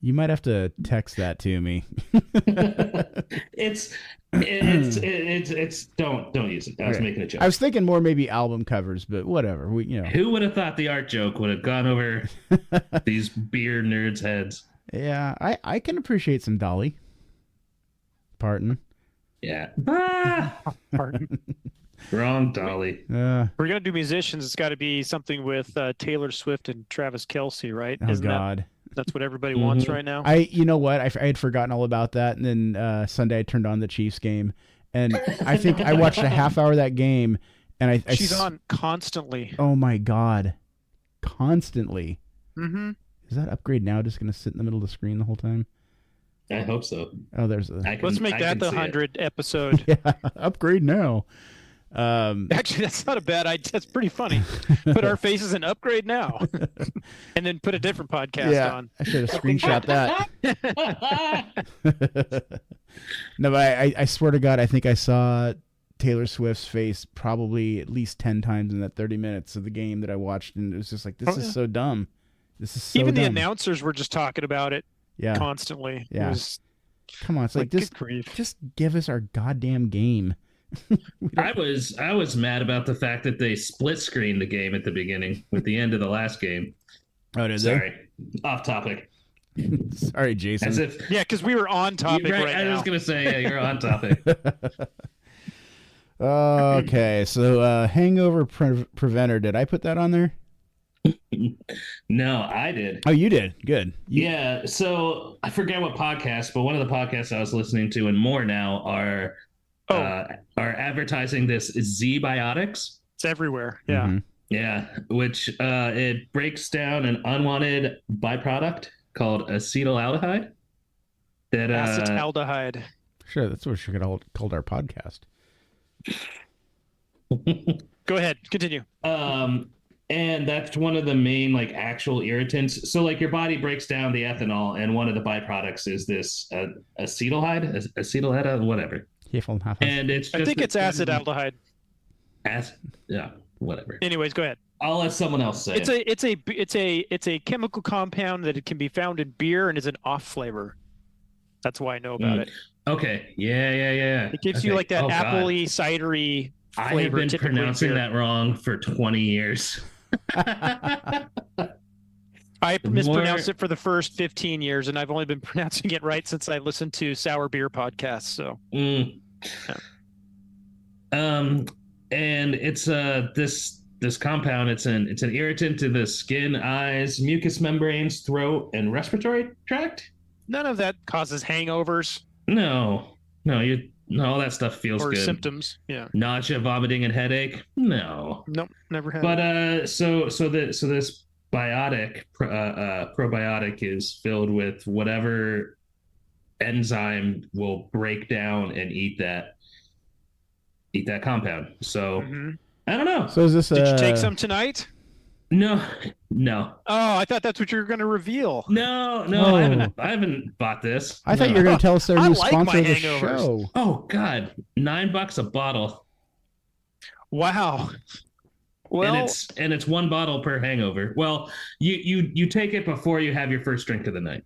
D: You might have to text that to me.
B: It's don't use it. I was making a joke.
D: I was thinking more maybe album covers, but whatever.
B: Who would have thought the art joke would have gone over these beer nerds' heads?
D: Yeah, I can appreciate some Dolly Parton.
B: Yeah.
C: Pardon.
B: Wrong Dolly.
C: We're gonna do musicians. It's got to be something with Taylor Swift and Travis Kelce, right?
D: Oh, God.
C: That's what everybody wants right now.
D: You know what? I had forgotten all about that, and then Sunday I turned on the Chiefs game, and I think I watched a half hour of that game, and
C: she's on constantly.
D: Oh my God, constantly.
C: Mm-hmm.
D: Is that Upgrade Now just going to sit in the middle of the screen the whole time?
B: I hope so.
D: Oh,
C: let's make that the 100th episode.
D: Yeah, Upgrade Now.
C: Actually, that's not a bad idea. That's pretty funny. Put our faces in Upgrade Now, and then put a different podcast on.
D: I should have screenshot that. No, but I swear to God, I think I saw Taylor Swift's face probably at least 10 times in that 30 minutes of the game that I watched, and it was just like, this is so dumb. This is so
C: Even
D: dumb.
C: the announcers were just talking about it constantly.
D: Yeah. Come on, it's like just give us our goddamn game.
B: I was mad about the fact that they split screened the game at the beginning with the end of the last game.
D: Oh, did
B: Sorry, off topic.
D: they? Sorry, Jason.
B: As if
C: Yeah, because we were on topic right
B: I
C: now.
B: was gonna say, yeah, you're on topic.
D: Okay, so hangover preventer. Did I put that on there?
B: No, I did.
D: Oh, you did. Good.
B: Yeah. So I forget what podcast, but one of the podcasts I was listening to and more now are advertising this Z-Biotics.
C: It's everywhere. Yeah.
D: Mm-hmm.
B: Yeah, which it breaks down an unwanted byproduct called acetaldehyde. That
C: Acetaldehyde.
D: Sure, that's what we should have called our podcast.
C: Go ahead. Continue.
B: And that's one of the main like actual irritants. So like your body breaks down the ethanol, and one of the byproducts is this acetaldehyde, whatever. And it's just
C: I think it's acetaldehyde.
B: Yeah, whatever.
C: Anyways, go ahead.
B: I'll let someone else say
C: It's a chemical compound that it can be found in beer and is an off flavor. That's why I know about it.
B: Okay. Yeah.
C: It gives you like that apple-y, cidery flavor.
B: I have been pronouncing that wrong for 20 years.
C: I mispronounced it for the first 15 years, and I've only been pronouncing it right since I listened to sour beer podcasts. So,
B: and it's this compound. It's an irritant to the skin, eyes, mucous membranes, throat, and respiratory tract.
C: None of that causes hangovers.
B: No, all that stuff feels
C: or
B: good.
C: symptoms. Yeah.
B: Nausea, vomiting, and headache. No.
C: Nope, never had.
B: But so this biotic probiotic is filled with whatever enzyme will break down and eat that compound. So I don't know.
D: So is this?
C: Did you take some tonight?
B: No.
C: Oh, I thought that's what you were going to reveal.
B: No,
D: Oh.
B: I haven't bought this.
D: I thought you were going to tell us their
C: I
D: new
C: like
D: sponsor
C: my
D: of the
C: hangovers.
D: show.
B: Oh God, $9 a bottle.
C: Wow. Well,
B: and it's one bottle per hangover. Well, you take it before you have your first drink of the night.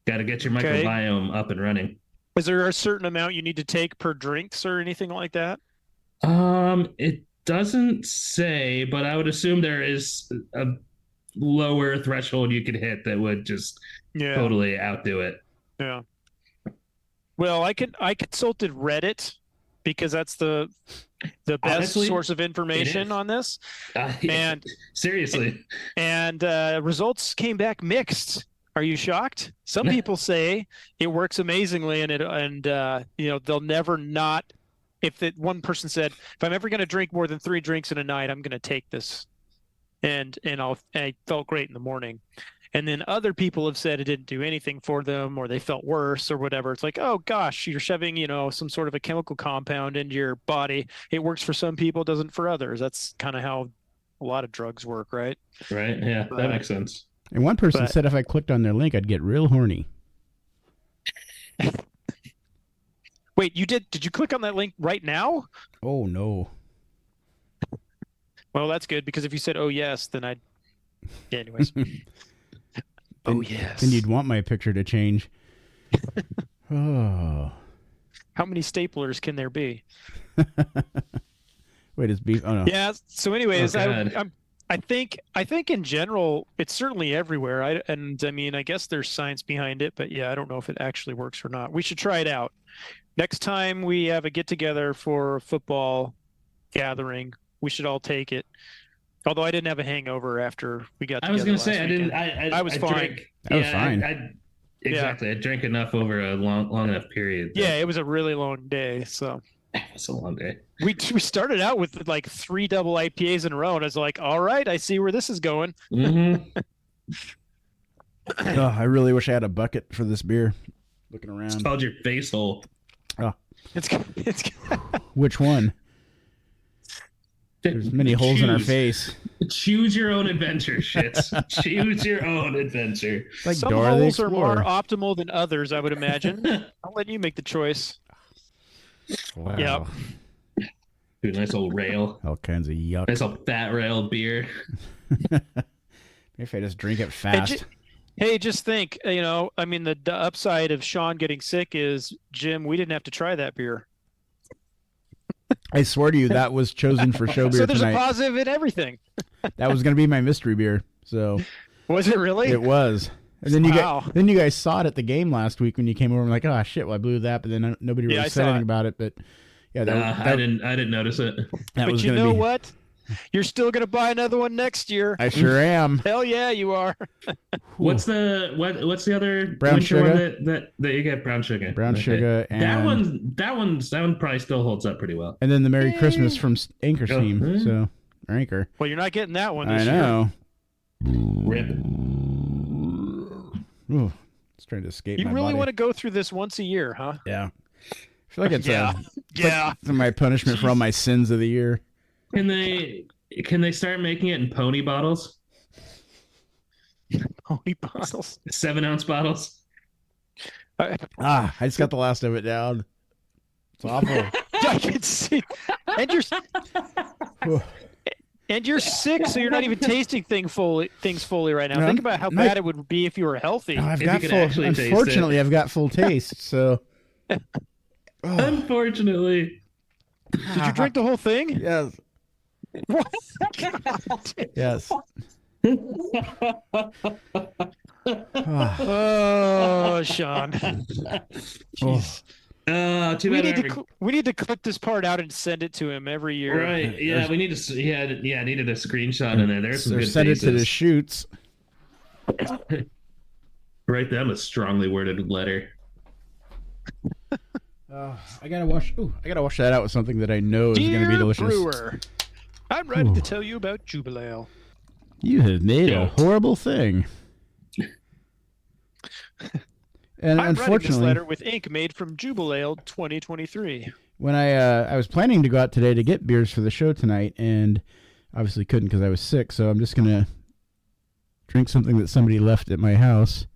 B: Got to get your microbiome up and running.
C: is there a certain amount you need to take per drinks or anything like that?
B: It doesn't say, but I would assume there is a lower threshold you could hit that would just totally outdo it.
C: Yeah. Well, I consulted Reddit because that's the best
B: Honestly,
C: source of information on this. And
B: seriously.
C: And results came back mixed. Are you shocked? Some people say it works amazingly, and they'll never not. If one person said, if I'm ever going to drink more than 3 drinks in a night, I'm going to take this, and I felt great in the morning. And then other people have said it didn't do anything for them, or they felt worse, or whatever. It's like, oh gosh, you're shoving some sort of a chemical compound into your body. It works for some people, doesn't for others. That's kind of how a lot of drugs work, right?
B: Right. Yeah, that makes sense.
D: And one person said if I clicked on their link, I'd get real horny.
C: Wait, you did? Did you click on that link right now?
D: Oh no.
C: Well, that's good, because if you said, "Oh yes," then I'd. Yeah, anyways. Oh yes.
D: Then you'd want my picture to change. Oh.
C: How many staplers can there be?
D: Wait, is beef? Oh no.
C: Yeah. So, anyways,
B: Oh,
C: I think in general it's certainly everywhere. I guess there's science behind it, but yeah, I don't know if it actually works or not. We should try it out. Next time we have a get together for a football gathering, we should all take it. Although I didn't have a hangover after we got together.
B: I was going to say,
C: weekend.
B: I
C: was fine.
D: I was fine.
B: Exactly. I drank enough over a long enough period.
C: Yeah, it was a really long day. So
B: it's a long day.
C: We started out with like 3 double IPAs in a row, and I was like, all right, I see where this is going.
B: Mm-hmm.
D: Oh, I really wish I had a bucket for this beer. Looking around.
B: It's called your face hole.
D: Oh.
C: It's
D: Which one? There's many holes in our face.
B: Choose your own adventure, shits. Choose your own adventure.
D: Like
C: some
D: Dora the
C: holes are more
D: Explorer.
C: optimal than others, I would imagine. I'll let you make the choice.
D: Wow.
C: Yep.
B: Dude, nice old rail.
D: All kinds of yuck.
B: Nice old fat rail beer.
D: Maybe if I just drink it fast.
C: Hey, just think, the upside of Sean getting sick is, Jim, we didn't have to try that beer.
D: I swear to you, that was chosen for show beer
C: So there's
D: tonight.
C: a positive in everything.
D: That was going to be my mystery beer. So
C: Was it really?
D: it was. And then
C: Wow.
D: you guys saw it at the game last week when you came over. I'm like, oh shit, well I blew that, but then nobody really
C: Yeah, I
D: said
C: saw
D: anything
C: it.
D: about it. But yeah,
B: I didn't notice it.
D: that
C: But
D: was
C: you
D: gonna
C: know
D: be.
C: what? You're still gonna buy another one next year.
D: I sure am.
C: Hell yeah, you are.
B: What's the other
D: Brown
B: winter
D: sugar?
B: one that you get? Brown sugar.
D: Brown
B: Okay.
D: sugar and
B: That one probably still holds up pretty well.
D: and then the Merry Christmas from Anchor
B: Oh,
D: Steam.
B: hmm.
D: So or Anchor.
C: Well, you're not getting that one
D: I
C: this year.
D: know.
B: Rip.
D: Ooh, it's trying to escape
C: You
D: my
C: really
D: body.
C: want to go through this once a year, huh?
D: Yeah. I feel like it's
C: Yeah. Yeah.
D: it's my punishment for all my sins of the year.
B: Can they start making it in pony bottles?
C: Pony bottles.
B: 7-ounce bottles.
D: I just got the last of it down. It's awful.
C: I can see. And you're sick, so you're not even tasting things fully right now.
D: No,
C: Think about how
D: my-
C: bad it would be if you were healthy.
D: No, I've
B: If
D: got
B: you could
D: full.
B: actually taste it.
D: Unfortunately, I've got full taste. So. Oh,
B: Unfortunately.
C: Did you drink the whole thing?
D: yes.
C: What?
D: Yes.
C: Oh, Sean. Jeez.
B: Too
C: We
B: bad.
C: need to clip this part out and send it to him every year.
B: Right. Yeah, we need to. Yeah, I needed a screenshot in there. There's some
D: Or
B: good
D: send it to the
B: faces.
D: shoots.
B: Write them a strongly worded letter.
D: I gotta wash. I gotta wash that out with something that I know is gonna be
C: Dear
D: delicious.
C: brewer, I'm ready
D: Ooh.
C: to tell you about Jubilee.
D: You have made a
B: Yeah.
D: horrible thing. And
C: I'm writing this
D: unfortunately,
C: letter with ink made from Jubilee 2023.
D: when I was planning to go out today to get beers for the show tonight, and obviously couldn't because I was sick, so I'm just gonna drink something that somebody left at my house.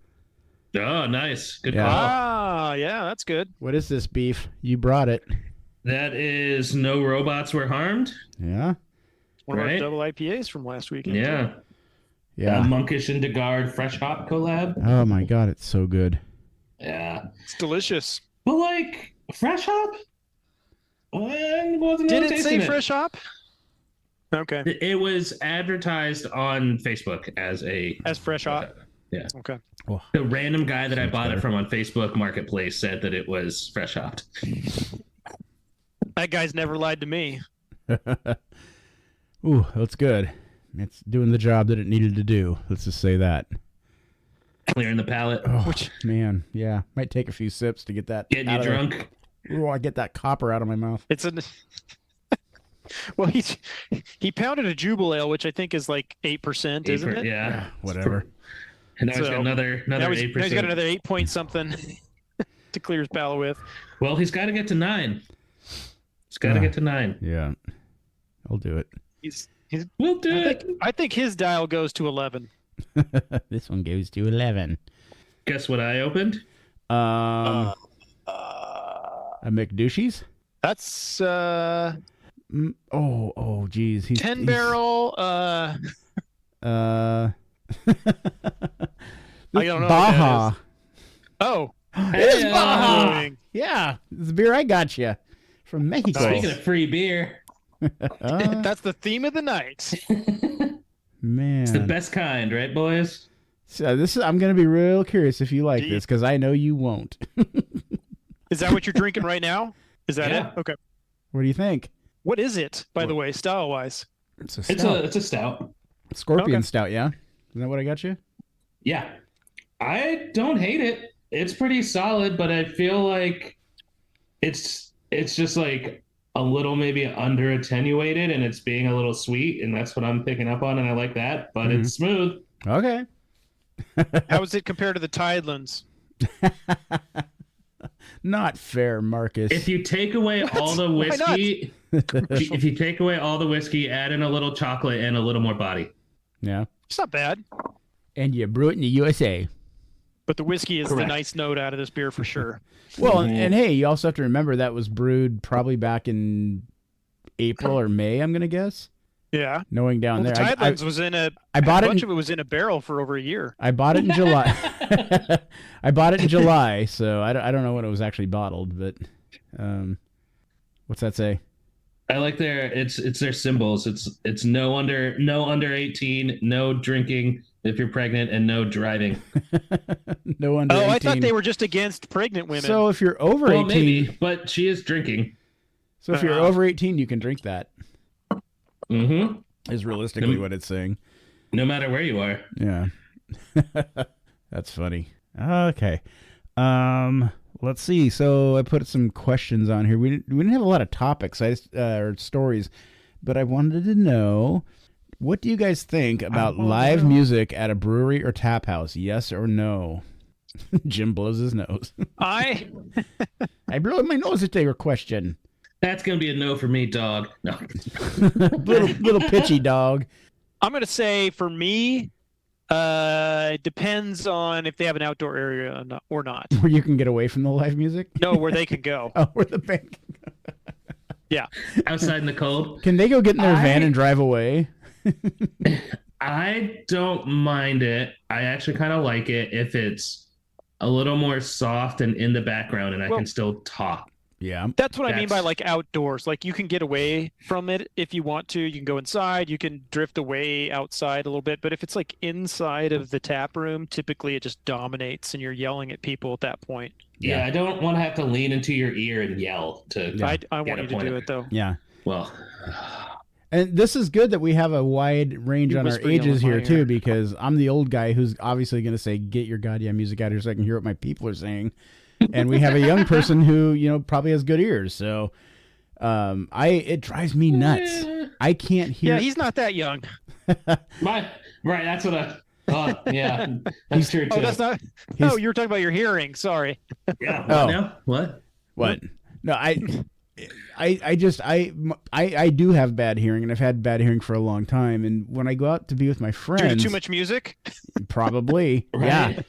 B: Oh, nice. Good
D: Yeah.
B: call.
C: Ah, yeah, that's good.
D: What is this beef? You brought it.
B: That is No Robots Were Harmed.
D: Yeah.
C: One of
B: Right.
C: our double IPAs from last weekend.
B: Yeah.
D: Yeah.
B: Monkish and DeGard Fresh Hop collab.
D: Oh my god, it's so good.
B: Yeah.
C: It's delicious.
B: But like, Fresh Hop? I wasn't
C: Did
B: really
C: it say
B: tasting
C: fresh hop? Okay.
B: It was advertised on Facebook as
C: Fresh hop?
B: Yeah.
C: Okay.
B: The random guy that I
D: Sounds
B: bought
D: better.
B: it from on Facebook Marketplace said that it was fresh hopped.
C: That guy's never lied to me.
D: Ooh, that's good. It's doing the job that it needed to do. Let's just say that.
B: Clearing the palate.
D: Oh, man, yeah. Might take a few sips to get that.
B: Getting you
D: out of there.
B: drunk.
D: Ooh, I get that copper out of my mouth.
C: It's an. Well, he pounded a Jubilee, which I think is like 8%, isn't it?
B: Yeah.
D: Whatever.
B: And now he's got
C: So,
B: another
C: Now
B: 8%.
C: he's got another 8 point something to clear his palate with.
B: Well, he's got to get to 9. He's got to get to 9.
D: Yeah. I'll do it.
C: He's.
B: We'll do it.
C: I think his dial goes to 11.
D: This one goes to 11.
B: Guess what I opened?
D: A McDouchee's?
C: That's
D: Geez.
C: 10 barrel.
D: I
C: I don't know what
D: Baja.
C: that Oh,
D: It's
B: Hey,
D: Baja.
C: doing.
D: Yeah, it's the beer I got you from Mexico.
B: Speaking of free beer,
C: That's the theme of the night.
D: Man,
B: it's the best kind, right, boys?
D: So I'm gonna be real curious if you like
C: Do you-
D: this because I know you won't.
C: Is that what you're drinking right now? Is that
B: Yeah.
C: it? Okay.
D: What do you think?
C: What is it, by the way, style wise?
D: It's a
B: It's
D: stout.
B: a stout.
D: Scorpion
C: Okay.
D: stout. Yeah, isn't that what I got you?
B: Yeah. I don't hate it. It's pretty solid, but I feel like it's just like a little maybe under attenuated and it's being a little sweet, and that's what I'm picking up on, and I like that, but
D: Mhm.
B: it's smooth.
D: Okay.
C: How is it compared to the Tidelands?
D: Not fair, Marcus.
B: If you take away all the
C: Why not?
B: whiskey, if you take away all the whiskey, add in a little chocolate and a little more body.
D: Yeah.
C: It's not bad,
D: And you brew it in the USA.
C: but the whiskey is the
B: Correct.
C: nice note out of this beer for sure.
D: Well,
B: Mhm.
D: and hey, you also have to remember that was brewed probably back in April or May, I'm gonna guess.
C: Yeah.
D: Knowing down
C: Well, the
D: there,
C: Tidelands was in a
D: bought it
C: bunch
D: in-
C: of it was in a barrel for over a year.
D: I bought it in July. I bought it in July, so I don't know when it was actually bottled, but what's that say?
B: I like it's their symbols. It's no under 18, no drinking if you're pregnant, and no driving.
D: No under 18.
C: I thought they were just against pregnant women.
D: So if you're over 18,
B: maybe, but she is drinking.
D: So if you're over 18, you can drink that.
B: Mm-hmm.
D: Is realistically what it's saying.
B: No matter where you are.
D: Yeah. That's funny. Okay. Let's see. So I put some questions on here. We didn't have a lot of topics or stories, but I wanted to know, what do you guys think about live music at a brewery or tap house? Yes or no? Jim blows his nose.
C: I
D: blew my nose at your question.
B: That's gonna be a no for me, dog. No.
D: little pitchy dog.
C: I'm gonna say for me, it depends on if they have an outdoor area or not.
D: Where you can get away from the live music?
C: No, where they can go.
D: Oh, where the band can go.
C: Yeah.
B: Outside in the cold.
D: Can they go get in their van and drive away?
B: I don't mind it. I actually kind of like it if it's a little more soft and in the background and I can still talk.
D: Yeah.
C: That's what I mean by like outdoors. Like you can get away from it if you want to. You can go inside. You can drift away outside a little bit. But if it's like inside of the tap room, typically it just dominates and you're yelling at people at that point.
B: Yeah, I don't want to have to lean into your ear and yell to.
C: Yeah. I want you to do it though.
D: Yeah.
B: Well.
D: And this is good that we have a wide range on our ages here too, because I'm the old guy who's obviously going to say, "Get your goddamn music out here so I can hear what my people are saying." And we have a young person who, probably has good ears. So, it drives me nuts. I can't hear.
C: Yeah, he's not that young.
B: Right. That's what I thought. Yeah, that's true too.
C: Oh, that's not. No, you were talking about your hearing. Sorry.
B: Yeah.
D: What? What? No, I do have bad hearing, and I've had bad hearing for a long time. And when I go out to be with my friends,
C: too much music.
D: Probably,
B: right.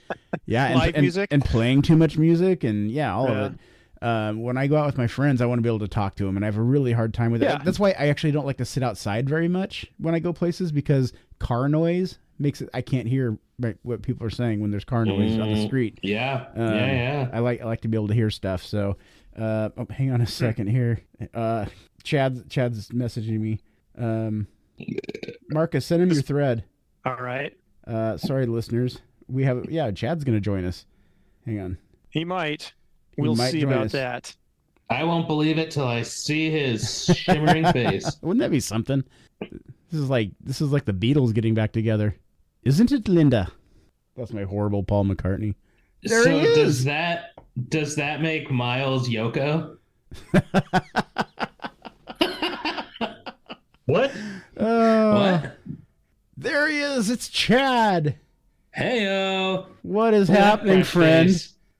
D: yeah,
C: live music
D: and playing too much music, and all of it. When I go out with my friends, I want to be able to talk to them, and I have a really hard time with it. That's why I actually don't like to sit outside very much when I go places, because car noise makes it. I can't hear what people are saying when there's car noise on the street.
B: Yeah,
D: I like to be able to hear stuff. So. Hang on a second here. Chad's messaging me. Marcus, send him your thread.
C: All right.
D: Sorry, listeners. We have Chad's gonna join us. Hang on.
C: He might. We'll see about that.
B: I won't believe it till I see his shimmering face.
D: Wouldn't that be something? This is like the Beatles getting back together, isn't it, Linda? That's my horrible Paul McCartney. There he is.
B: Does that make Miles Yoko?
E: What?
B: What?
D: There he is. It's Chad.
B: Heyo.
D: What is happening, friend?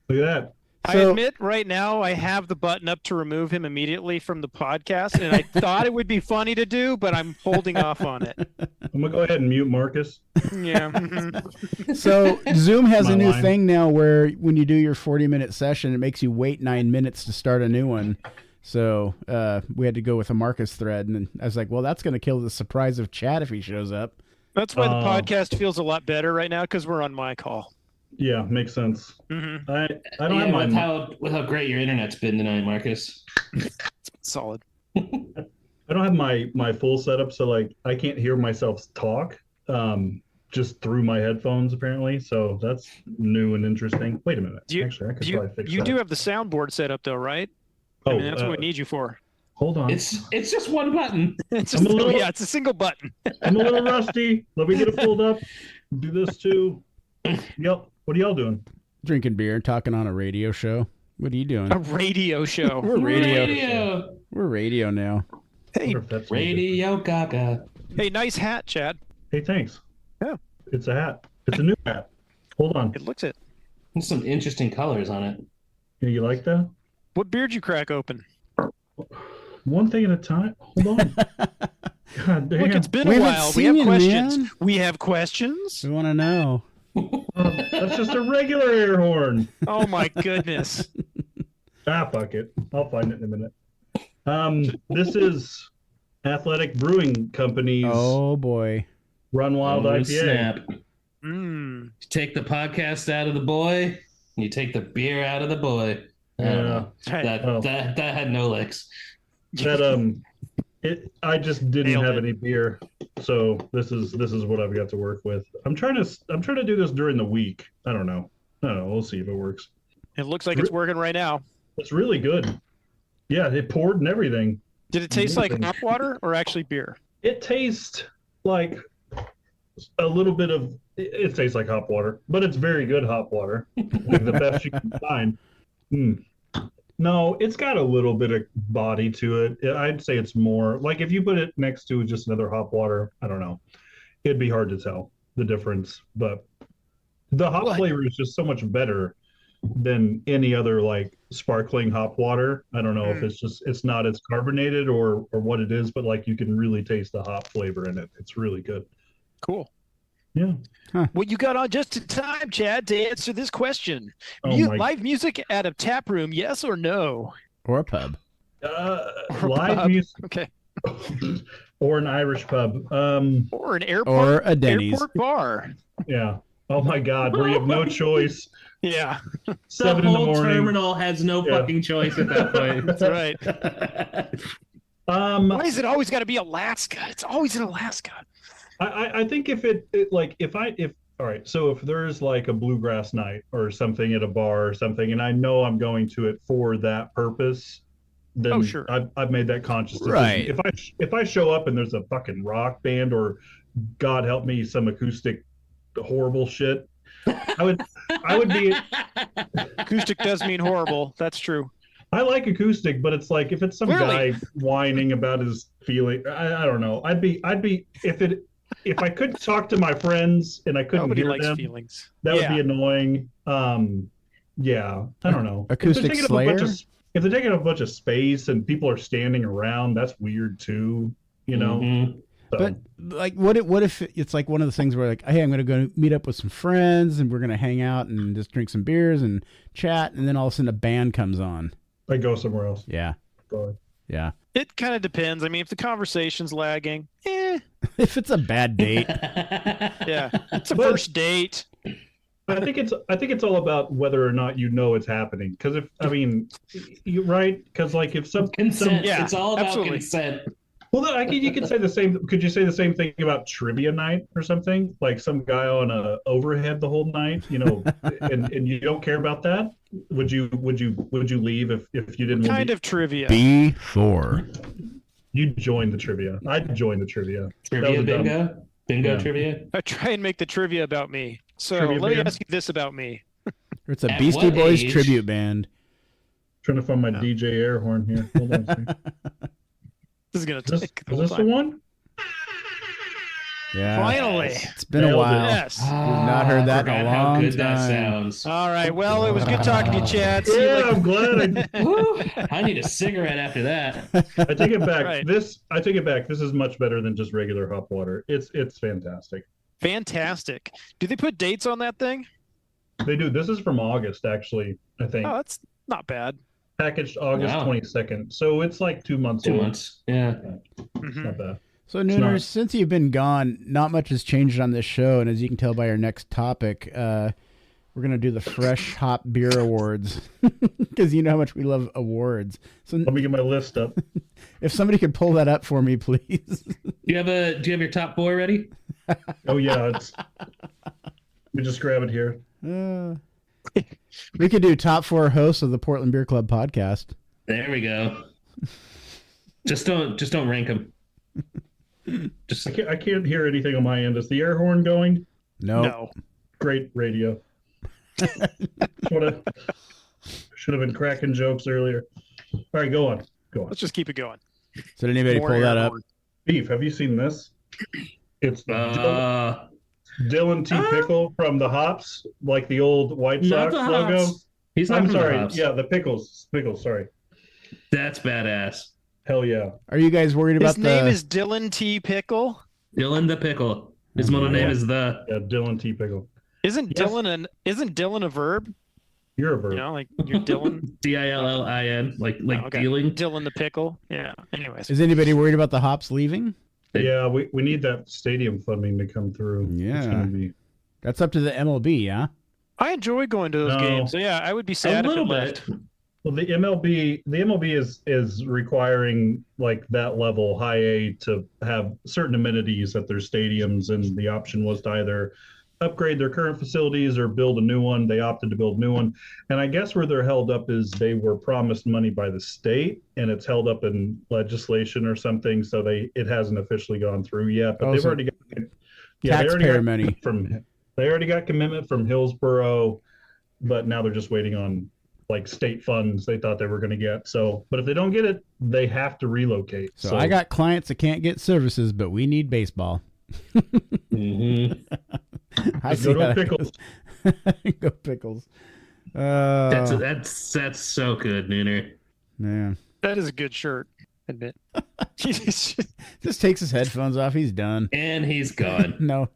E: Look at that.
C: I admit right now I have the button up to remove him immediately from the podcast, and I thought it would be funny to do, but I'm holding off on it.
E: I'm going to go ahead and mute Marcus.
C: Yeah.
D: So Zoom has a new thing now where when you do your 40-minute session, it makes you wait 9 minutes to start a new one. So we had to go with a Marcus thread, and then I was like, well, that's going to kill the surprise of Chad if he shows up.
C: That's why the podcast feels a lot better right now, because we're on my call.
E: Yeah, makes sense.
C: Mm-hmm.
E: I don't have my
B: with how great your internet's been tonight, Marcus.
C: It's solid.
E: I don't have my full setup, so like I can't hear myself talk just through my headphones apparently. So that's new and interesting. Wait a minute. Actually, I could probably fix that.
C: You do have the soundboard set up though, right?
E: Oh,
C: I mean, that's what we need you for.
E: Hold on.
B: It's just one button.
C: It's it's a single button.
E: I'm a little rusty. Let me get it pulled up. Do this too. Yep. What are y'all doing?
D: Drinking beer, talking on a radio show. What are you doing?
C: A radio show.
D: We're radio. We're radio now.
C: Hey,
B: Radio Gaga.
C: Hey, nice hat, Chad.
E: Hey, thanks.
C: Yeah.
E: It's a hat. It's a new hat. Hold on.
C: It looks it.
B: There's some interesting colors on it.
E: Yeah, you like that?
C: What beer did you crack open?
E: One thing at a time. Hold on. God damn.
C: Look, it's been a while. We have questions. Man. We have questions.
D: We want to know.
E: That's just a regular air horn.
C: Oh my goodness.
E: Fuck it. I'll find it in a minute. This is Athletic Brewing Company's
D: Oh boy.
E: Run Wild IPA.
B: Snap.
C: Mm.
B: Take the podcast out of the boy, you take the beer out of the boy. I don't know. That had no legs.
E: That I just didn't
C: Nailed
E: have
C: it.
E: any beer, so this is what I've got to work with. I'm trying to do this during the week. I don't know. We'll see if it works.
C: It looks like it's working right now.
E: It's really good. Yeah, it poured and everything.
C: Did it taste like
E: Amazing.
C: hop water or actually beer?
E: It tastes like a little bit of. It tastes like hop water, but it's very good hop water, like the best you can find. No, it's got a little bit of body to it. I'd say it's more like if you put it next to just another hop water. I don't know. It'd be hard to tell the difference, but the hop flavor is just so much better than any other like sparkling hop water. I don't know if it's not as carbonated or what it is, but like you can really taste the hop flavor in it. It's really good.
C: Cool.
E: Yeah.
C: Well, you got on just in time, Chad, to answer this question.
E: Oh
C: Live music at a tap room, yes or no?
D: Or a pub.
E: Live music.
C: Okay.
E: Or an Irish pub.
C: Or an airport.
D: Or a Denny's.
C: Airport bar.
E: Yeah. Oh my God, where you have no choice.
C: Yeah.
E: 7
B: the
E: in the
B: whole
E: morning.
B: terminal has no fucking choice at that point.
C: That's right. Why is it always got to be Alaska? It's always in Alaska.
E: I think if all right, so if there's like a bluegrass night or something at a bar or something, and I know I'm going to it for that purpose, then
C: sure.
E: I've made that conscious decision.
D: Right.
E: If I show up and there's a fucking rock band or God help me, some acoustic horrible shit, I would be.
C: Acoustic does mean horrible. That's true.
E: I like acoustic, but it's like if it's some
C: Really?
E: guy whining about his feeling, I don't know. I'd be if I could talk to my friends and I couldn't
C: Nobody
E: hear
C: likes
E: them,
C: feelings.
E: that would be annoying. Yeah, I don't know.
D: Acoustic Slayer?
E: If they're taking up a bunch of space and people are standing around, that's weird too. You know.
B: Mhm.
E: So,
D: But like, what if it's like one of the things where like, hey, I'm going to go meet up with some friends and we're going to hang out and just drink some beers and chat, and then all of a sudden a band comes on.
E: I go somewhere else.
D: Yeah,
E: Sorry.
D: yeah.
C: It kind of depends. I mean, if the conversation's lagging,
D: If it's a bad date,
C: yeah, it's a
E: But-
C: first date.
E: I think it's all about whether or not you know it's happening. Because you right? Because like if
B: Consent.
C: Yeah,
B: It's all about
C: absolutely.
B: consent.
E: well, you could say the same. Could you say the same thing about trivia night or something? Like some guy on a overhead the whole night, and you don't care about that? Would you leave if you didn't? want
C: Kind
E: to,
C: of trivia.
D: before.
E: You join the trivia. I'd join the trivia.
B: Trivia
E: That was
B: bingo? Bingo
E: Yeah.
B: trivia?
C: I try and make the trivia about me. So
E: Trivia
C: let me
E: band?
C: ask you this about me.
D: It's a
B: At
D: Beastie
B: what
D: Boys
B: age?
D: tribute band.
E: Trying to find my DJ air horn here. Hold on a second.
C: This is gonna
E: Is this,
C: take a
E: is
C: little
E: this the
C: time.
E: one?
D: Yeah.
C: Finally.
D: It's been a
E: Nailed it.
D: while.
C: Yes.
D: We've not heard that in a
B: Forgot
D: long
B: how good that
D: time.
B: sounds.
C: All right. Well, it was good talking to you, Chad. See you
E: Yeah,
C: later.
E: I'm glad.
B: Woo, I need a cigarette after that.
E: I take it back.
C: Right.
E: I take it back. This is much better than just regular hop water. It's fantastic.
C: Fantastic. Do they put dates on that thing?
E: They do. This is from August, actually. I think
C: Oh, that's not bad.
E: packaged August
B: Wow.
E: 22nd. So it's like 2 months
B: 2
E: old.
B: months. Yeah.
E: It's
C: Mhm.
E: not bad.
D: So,
E: It's
D: Nooners,
E: not.
D: since you've been gone, not much has changed on this show. And as you can tell by our next topic, we're going to do the Fresh Hop Beer Awards because you know how much we love awards. So,
E: Let me get my list up.
D: if somebody could pull that up for me, please.
B: Do you have your top 4 ready?
E: Oh yeah, let me just grab it here.
D: We could do top 4 hosts of the Portland Beer Club podcast.
B: There we go. Just don't rank them. Just
E: I can't hear anything on my end. Is the air horn going?
C: No.
E: Great radio. Should have been cracking jokes earlier. All right, go on.
C: Let's just keep it going.
D: So, did anybody
C: More
D: pull that
C: air
D: up?
C: horn.
E: Beef, have you seen this? It's Dylan T. Pickle from the Hops, like the old White
B: not
E: Sox
B: the
E: logo.
B: Hops. He's not
E: I'm
B: from the
E: sorry.
B: Hops.
E: Yeah, the Pickles. Sorry.
B: That's badass.
E: Hell yeah.
D: Are you guys worried about
C: His name
D: the...
C: is Dylan T. Pickle.
B: Dylan the Pickle. His
D: Oh,
B: middle name
D: yeah.
B: is the.
E: Yeah, Dylan T. Pickle.
C: Isn't
E: Yes.
C: Dylan a verb?
E: You're a verb.
C: You know, like you're Dylan.
B: Dillin, like
C: Okay.
B: dealing.
C: Dylan the Pickle. Yeah. Anyways.
D: Is anybody worried about the Hops leaving?
E: Yeah, we need that stadium funding to come through.
D: Yeah.
E: It's gonna be...
D: That's up to the MLB, yeah?
C: I enjoy going to those
E: No.
C: games. So yeah, I would be sad if it
B: little
C: left.
B: bit.
E: Well, the MLB is requiring like that level high A to have certain amenities at their stadiums, and the option was to either upgrade their current facilities or build a new one. They opted to build a new one, and I guess where they're held up is they were promised money by the state, and it's held up in legislation or something, so it hasn't officially gone through yet. But they've already got
D: taxpayer money
E: they already got commitment from Hillsborough, but now they're just waiting on like state funds they thought they were going to get. So, but if they don't get it, they have to relocate.
D: So I got clients that can't get services, but we need baseball.
B: Mm-hmm.
D: I see
E: go to Pickles.
D: Go Pickles.
B: That's so good, Nooner.
D: Man,
C: That is a good shirt. Admit.
D: just takes his headphones off. He's done.
B: And he's gone.
D: No,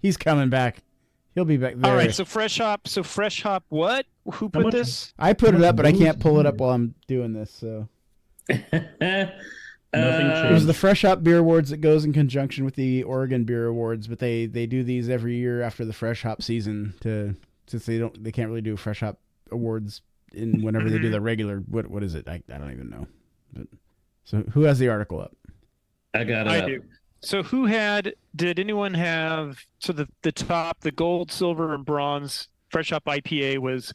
D: he's coming back. He'll be back there.
C: All right, so Fresh Hop. What? Who put this?
D: I put it up, but I can't pull it up while I'm doing this. So
E: Nothing
D: it was the Fresh Hop Beer Awards that goes in conjunction with the Oregon Beer Awards, but they do these every year after the Fresh Hop season since they can't really do Fresh Hop Awards whenever they do the regular. What is it? I don't even know. But, so who has the article up?
B: I got it.
C: I do. So did anyone have, so the top, the gold, silver, and bronze Fresh Hop IPA was,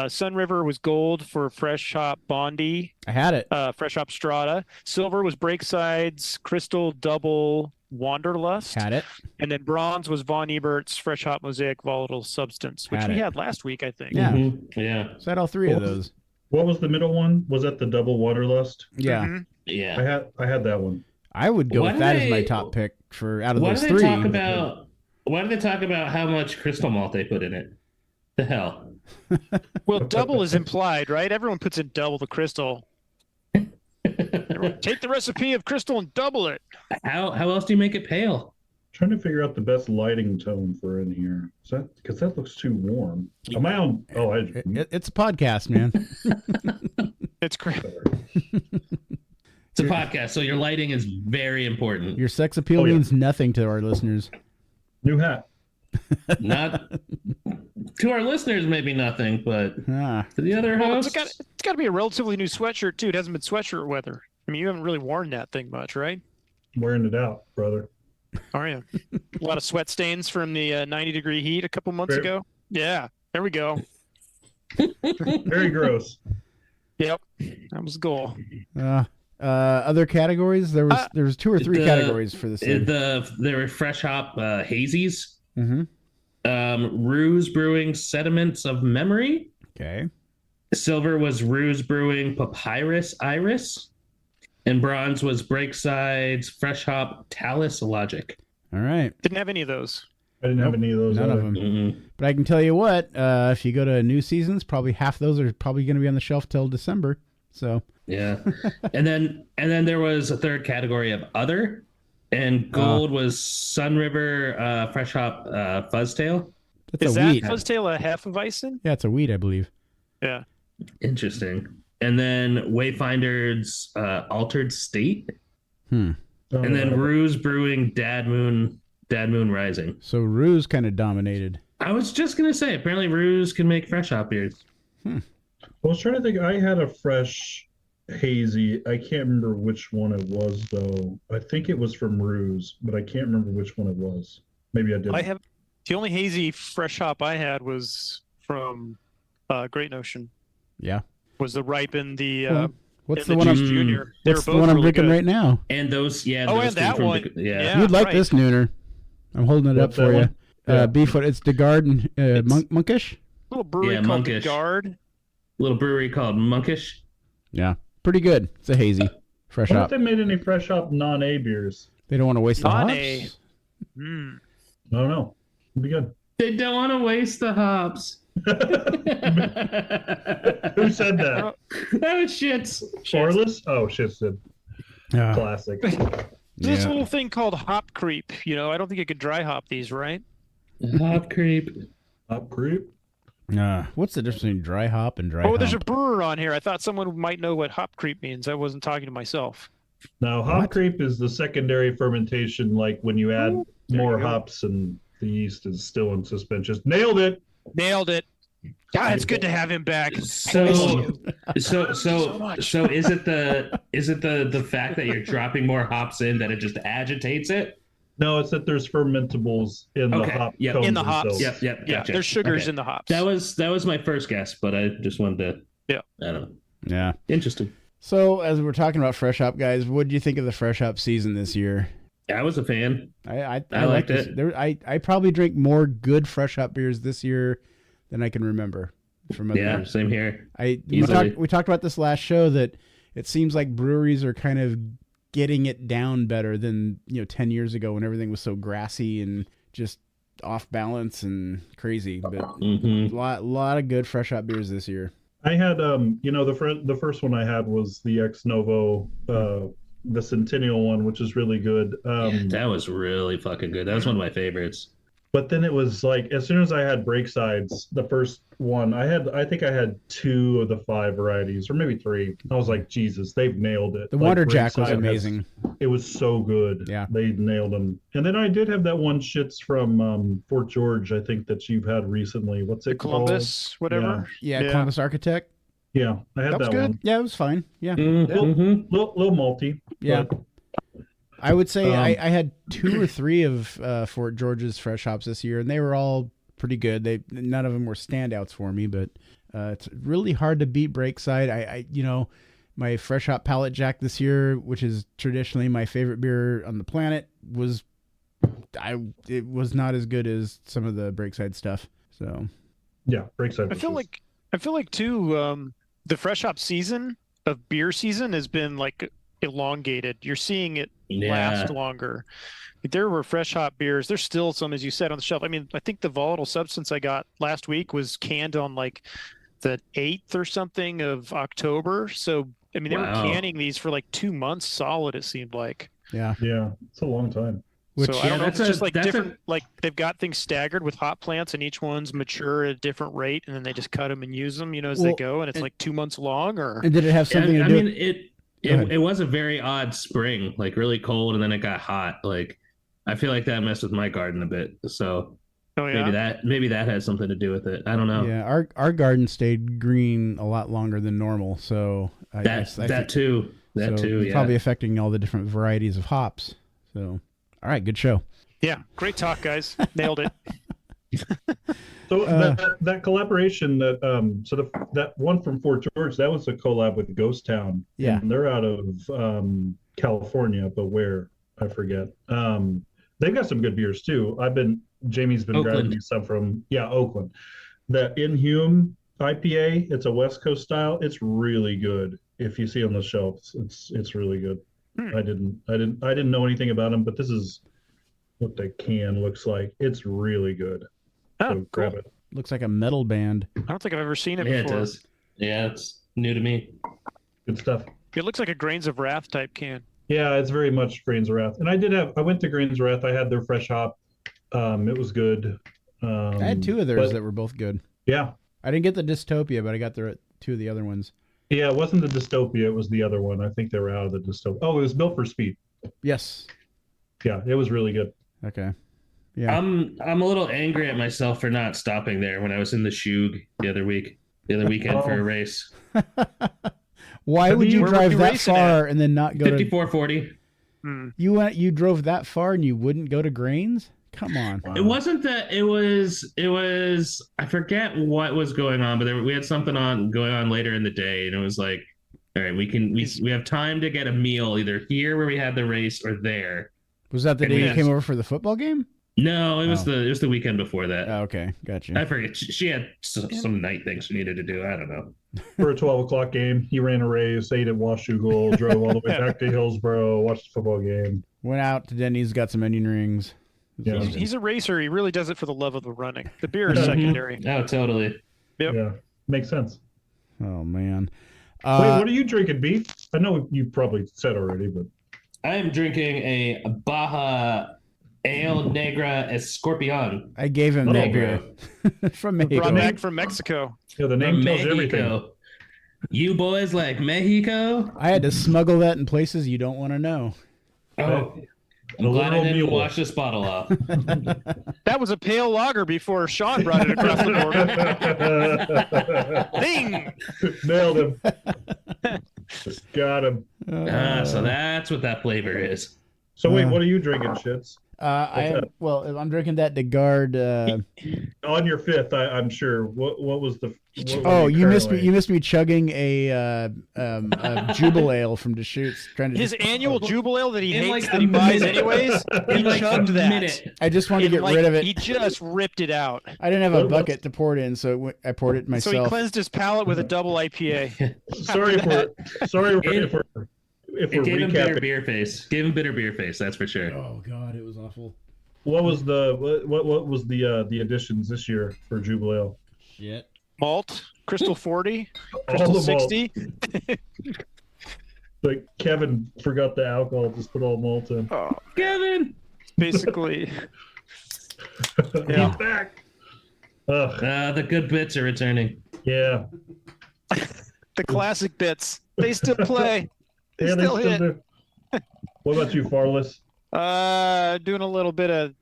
C: Sun River was gold for Fresh Hop Bondi.
D: I had it.
C: Fresh Hop Strata. Silver was Breakside's Crystal Double Wanderlust.
D: Had it.
C: And then bronze was Von Ebert's Fresh Hop Mosaic Volatile Substance, which we had last week, I think.
D: Yeah.
B: Mm-hmm. Yeah.
D: So I had all three of those.
E: What was the middle one? Was that the Double Wanderlust?
D: Yeah.
C: Mm-hmm.
B: Yeah.
E: I had that one.
D: I would go with that as my top pick for out of those three.
B: Why do they talk about how much crystal malt they put in it? The hell.
C: Well, double is implied, right? Everyone puts in double the crystal. Take the recipe of crystal and double it.
B: How else do you make it pale?
E: Trying to figure out the best lighting tone for in here. Is that because that looks too warm? Am I on? Oh,
D: it's a podcast, man.
C: It's great.
B: It's a podcast, so your lighting is very important.
D: Your sex appeal means nothing to our listeners.
E: New hat.
B: Not to our listeners, maybe nothing, but to the other hosts.
C: It's got to be a relatively new sweatshirt too. It hasn't been sweatshirt weather. I mean, you haven't really worn that thing much, right?
E: Wearing it out, brother.
C: Are you? A lot of sweat stains from the 90-degree heat a couple months ago. Yeah, there we go.
E: Very gross.
C: Yep, that was the goal.
D: Other categories? There was two or three categories for this.
B: There were Fresh Hop hazies.
D: Mm-hmm.
B: Ruse Brewing Sediments of Memory.
D: Okay.
B: Silver was Ruse Brewing Papyrus Iris. And bronze was Breakside's Fresh Hop Talus Logic.
D: All right.
C: Didn't have any of those.
E: I didn't have any of those.
D: None of them.
B: Mm-hmm.
D: But I can tell you what, if you go to new seasons, probably half those are probably going to be on the shelf till December. So
B: yeah. and then there was a third category of other, and gold was Sun River Fresh Hop Fuzztail.
C: Is that Fuzztail a half of Weissen?
D: Yeah, it's a wheat, I believe.
C: Yeah.
B: Interesting. And then Wayfinder's Altered State.
D: And
B: then Ruse Brewing Dad Moon Rising.
D: So Ruse kind of dominated.
B: I was just gonna say, apparently Ruse can make fresh hop beers.
E: I was trying to think. I had a fresh hazy. I can't remember which one it was though. I think it was from Ruse, but I can't remember which one it was. Maybe I did.
C: I have the only hazy fresh hop I had was from Great Notion.
D: Yeah.
C: Was the ripened the
D: what's
C: the
D: one I'm
C: Junior?
D: What's the one I'm drinking right now?
B: And those,
C: and that one.
B: Yeah.
D: You'd like this, Nooner. I'm holding it up for you. Beeffoot. It's DeGard and Monkish.
C: Little brewery called
B: Monkish.
C: DeGard.
B: Little brewery called Monkish.
D: Yeah, pretty good. It's a hazy, fresh hop.
E: What if they made any fresh hop non-A beers?
D: They don't want to waste the hops.
E: I don't know. It'd be good.
B: They don't want to waste the hops.
E: Who said that?
B: That was Shits.
E: Orless? Oh, Shits did. Classic.
C: This little thing called hop creep. I don't think you could dry hop these, right?
B: Hop creep.
E: Hop creep?
D: What's the difference between dry hop and dry hop?
C: Oh, there's a brewer on here. I thought someone might know what hop creep means. I wasn't talking to myself.
E: No, hop creep is the secondary fermentation, like when you add more hops and the yeast is still in suspension. Nailed it.
C: God, it's good to have him back.
B: So,
C: miss you.
B: so
C: much.
B: is it the fact that you're dropping more hops in that it just agitates it?
E: No, it's that there's fermentables in the
B: Okay,
E: hop
B: yep.
E: cones
C: In the hops.
E: themselves.
B: Yep.
C: Yeah,
B: Gotcha.
C: there's sugars
B: Okay.
C: in the hops.
B: That was my first guess, but I just wanted to.
C: Yeah.
B: I don't know.
D: Yeah.
B: Interesting.
D: So as we're talking about fresh hop, guys, what do you think of the fresh hop season this year?
B: I was a fan.
D: I
B: liked
D: this.
B: it.
D: I probably drink more good fresh hop beers this year than I can remember from other
B: Yeah,
D: years.
B: same here.
D: We
B: Easily.
D: talked about this last show that it seems like breweries are kind of getting it down better than 10 years ago when everything was so grassy and just off balance and crazy. But
B: Mm-hmm.
D: lot of good fresh hop beers this year.
E: I had the first one I had was the Ex Novo the Centennial one, which is really good.
B: That was really fucking good. That was one of my favorites.
E: But then it was like, as soon as I had break sides, the first one I think I had 2 of the 5 varieties, or maybe 3. I was like, Jesus, they've nailed it.
D: The
E: Like,
D: Water
E: break
D: Jack was
E: side
D: amazing.
E: it was so good.
D: Yeah.
E: They nailed them. And then I did have that one shits from Fort George, I think, that you've had recently. What's it
C: Columbus, whatever.
D: Yeah, Columbus Architect.
E: called? Yeah, I had
C: That was
E: that
C: good.
E: one.
D: Yeah, it was fine. Yeah.
B: Mm-hmm.
E: Little malty.
D: Yeah.
E: but-
D: I would say I had 2 or 3 of Fort George's fresh hops this year, and they were all pretty good. None of them were standouts for me, but it's really hard to beat Breakside. I my fresh hop pallet jack this year, which is traditionally my favorite beer on the planet, it was not as good as some of the Breakside stuff. So
E: Yeah, breakside.
C: I feel like too, the fresh hop season of beer season has been like elongated. You're seeing it last longer. There were fresh hop beers. There's still some, as you said, on the shelf. I mean, I think the volatile substance I got last week was canned on like the 8th or something of October. So, I mean, they were canning these for like 2 months solid, it seemed like.
D: yeah,
E: it's a long time.
D: Which,
C: so I don't know if
B: that's
C: it's just like
B: that's
C: different, like they've got things staggered with hop plants and each one's mature at a different rate and then they just cut them and use them, as they go. And it's like 2 months long or.
D: and did it have something to
B: I
D: do?
B: mean, it was a very odd spring, like really cold, and then it got hot. Like, I feel like that messed with my garden a bit. So maybe that has something to do with it. I don't know.
D: Yeah, our garden stayed green a lot longer than normal, so
B: That too. Yeah.
D: probably affecting all the different varieties of hops. So, all right, good show.
C: Yeah, great talk, guys. Nailed it.
E: So that collaboration that one from Fort George, that was a collab with Ghost Town.
D: Yeah.
E: And they're out of California, but where I forget. They've got some good beers too. Jamie's been grabbing me some from Oakland. The Inhume IPA, it's a West Coast style. It's really good. If you see on the shelves, it's really good. I didn't know anything about them, but this is what the can looks like. It's really good.
C: Oh,
E: So grab it.
D: Looks like a metal band.
C: I don't think I've ever seen it
B: Yeah, it
C: before.
B: does. Yeah, it's new to me.
E: Good stuff.
C: It looks like a Grains of Wrath type can.
E: Yeah, it's very much Grains of Wrath. And I went to Grains of Wrath. I had their fresh hop. It was good.
D: I had 2 of theirs that were both good.
E: Yeah.
D: I didn't get the Dystopia, but I got 2 of the other ones.
E: Yeah, it wasn't the Dystopia. It was the other one. I think they were out of the Dystopia. Oh, it was Built for Speed.
D: Yes.
E: Yeah, it was really good.
D: Okay. Yeah.
B: I'm a little angry at myself for not stopping there when I was in the Shug the other weekend for a race.
D: Why would you
C: where were
D: drive
C: you
D: that
C: racing
D: far and then not go to
B: 5440.
D: You drove that far and you wouldn't go to Grains? Come on.
B: It wasn't that. It was. I forget what was going on, but we had something going on later in the day, and it was like, all right, we have time to get a meal either here where we had the race or there.
D: Was that the day you came over for the football game?
B: No, it was the weekend before that.
D: Oh, okay, gotcha.
B: I forget. She had some night things she needed to do. I don't know.
E: For a 12 o'clock game, he ran a race, ate at Washougal, drove all the way back to Hillsboro, watched the football game.
D: Went out to Denny's, got some onion rings.
E: Yeah.
C: He's a racer. He really does it for the love of the running. The beer is secondary.
B: Oh, totally.
C: Yep.
E: Yeah, makes sense.
D: Oh man.
E: Wait, what are you drinking, Beef? I know you probably said already, but
B: I am drinking a Baja Ale Negra Escorpion.
D: I gave him that beer from Mexico.
C: Brought back from Mexico.
E: yeah, the name tells everything.
B: You boys like Mexico?
D: I had to smuggle that in places you don't want to know.
B: Oh, I'm glad I
E: literal
B: didn't
E: mule.
B: wash this bottle off.
C: That was a pale lager before Sean brought it across the border. Ding!
E: Nailed him. Got him.
B: So that's what that flavor is.
E: So wait, what are you drinking, Shits?
D: I'm drinking that DeGard.
E: On your fifth, I'm sure. What was the?
D: You missed me. You missed me chugging a Jubile Ale from Deschutes.
C: His annual Jubile Ale that he hates,
B: like
C: that he buys anyways. He
B: like
C: chugged
B: a
C: that.
B: minute.
D: I just wanted to get rid of it.
C: He just ripped it out.
D: I didn't have a bucket to pour it in, so I poured it myself.
C: So he cleansed his palate with a double IPA.
E: Sorry if we're
B: It gave him bitter
E: recapping.
B: beer face. Gave him bitter beer face. That's for sure.
D: Oh God, it was awful.
E: What was the additions this year for Jubilee?
D: Shit.
C: Malt, Crystal 40,
E: All
C: Crystal
E: the malt.
C: 60.
E: Like Kevin forgot the alcohol, just put all malt in.
C: Oh,
B: Kevin.
C: basically.
E: He's back. Ugh,
B: The good bits are returning.
E: yeah.
C: The classic bits. They still play. They
E: Yeah,
C: still hit.
E: do. What about you, Farless?
C: Doing a little bit of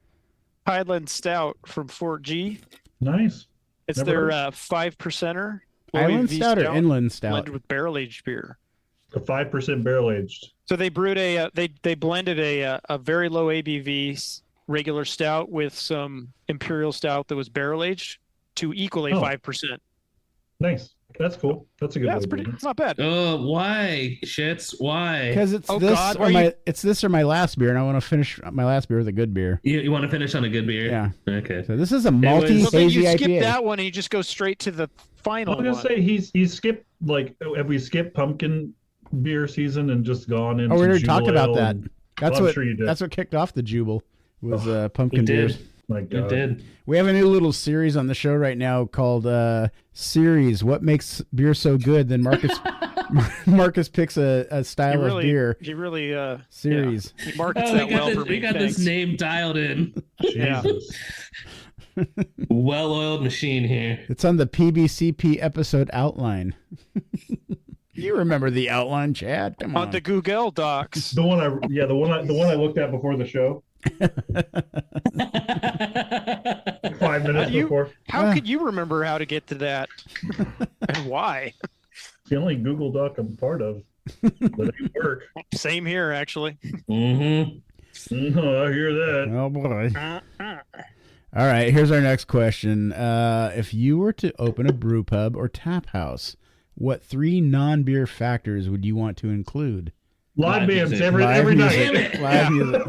C: Highland Stout from Fort G.
E: Nice.
C: It's
E: Never
C: their
E: heard.
C: 5%er.
D: Island
C: ABV
D: Stout or Inland Stout?
C: blended with barrel aged beer.
E: The 5% barrel aged.
C: So they brewed they blended a very low ABV regular stout with some imperial stout that was barrel aged to equal a
E: Oh.
C: 5%.
E: Nice. That's cool. That's a good
C: Yeah,
E: way
C: it's
E: to
C: pretty.
E: do it.
C: It's not bad.
B: Oh, why? Shits, why?
D: Because it's
C: Oh,
D: this
C: God,
D: or
C: are
D: my
C: you-
D: it's this or my last beer, and I want to finish my last beer with a good beer.
B: You want to finish on a good beer?
D: Yeah.
B: Okay.
D: So this is a malty
C: So then
D: hazy
C: you skip
D: IPA.
C: that one and you just go straight to the
E: I
C: final
E: was gonna
C: one.
E: say he's skipped, like, have we skipped pumpkin beer season and just gone into
D: Oh, we already talked
E: Jubile
D: about that.
E: and-
D: That's
E: I'm
D: what
E: sure you did.
D: that's what kicked off the Jubile was
B: We
D: pumpkin beers.
B: did.
E: My
B: It
E: God.
B: did.
D: We have a new little series on the show right now called Series What Makes Beer So Good? Then Marcus picks a style of beer
C: He really
D: series.
C: yeah, he markets
B: Oh,
C: that well for
B: we
C: me.
B: got
C: Thanks.
B: this name dialed in.
C: Yeah.
E: Jesus.
B: Well-oiled machine here.
D: It's on the PBCP episode outline. You remember the outline, Chad? Come on.
C: On the Google Docs.
E: The one I looked at before the show 5 minutes
C: You-
E: before.
C: How could you remember how to get to that and why?
E: It's the only Google Doc I'm part of. But it work.
C: Same here, actually.
B: Mm-hmm.
E: Oh, I hear that.
D: Oh boy. All right, here's our next question. If you were to open a brew pub or tap house, what 3 non-beer factors would you want to include?
E: Live bands
B: music.
E: every
D: Live
E: night.
D: music. Live music.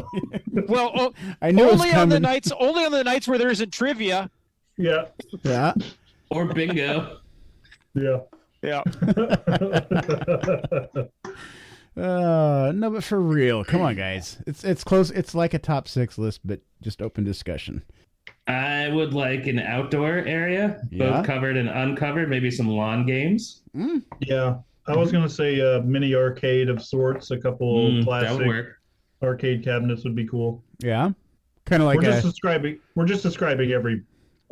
C: Well,
D: I knew it was
C: only on the
D: coming.
C: nights where there isn't trivia.
E: Yeah.
D: Yeah.
B: Or bingo.
E: Yeah.
C: Yeah.
D: No, but for real, come on, guys. It's close. It's like a top 6 list, but just open discussion.
B: I would like an outdoor area,
D: Yeah.
B: both covered and uncovered, maybe some lawn games.
E: Yeah. I was gonna say a mini arcade of sorts, a couple
B: That would
E: plastic
B: work.
E: arcade cabinets would be cool.
D: Yeah, kind of like
E: we're just describing every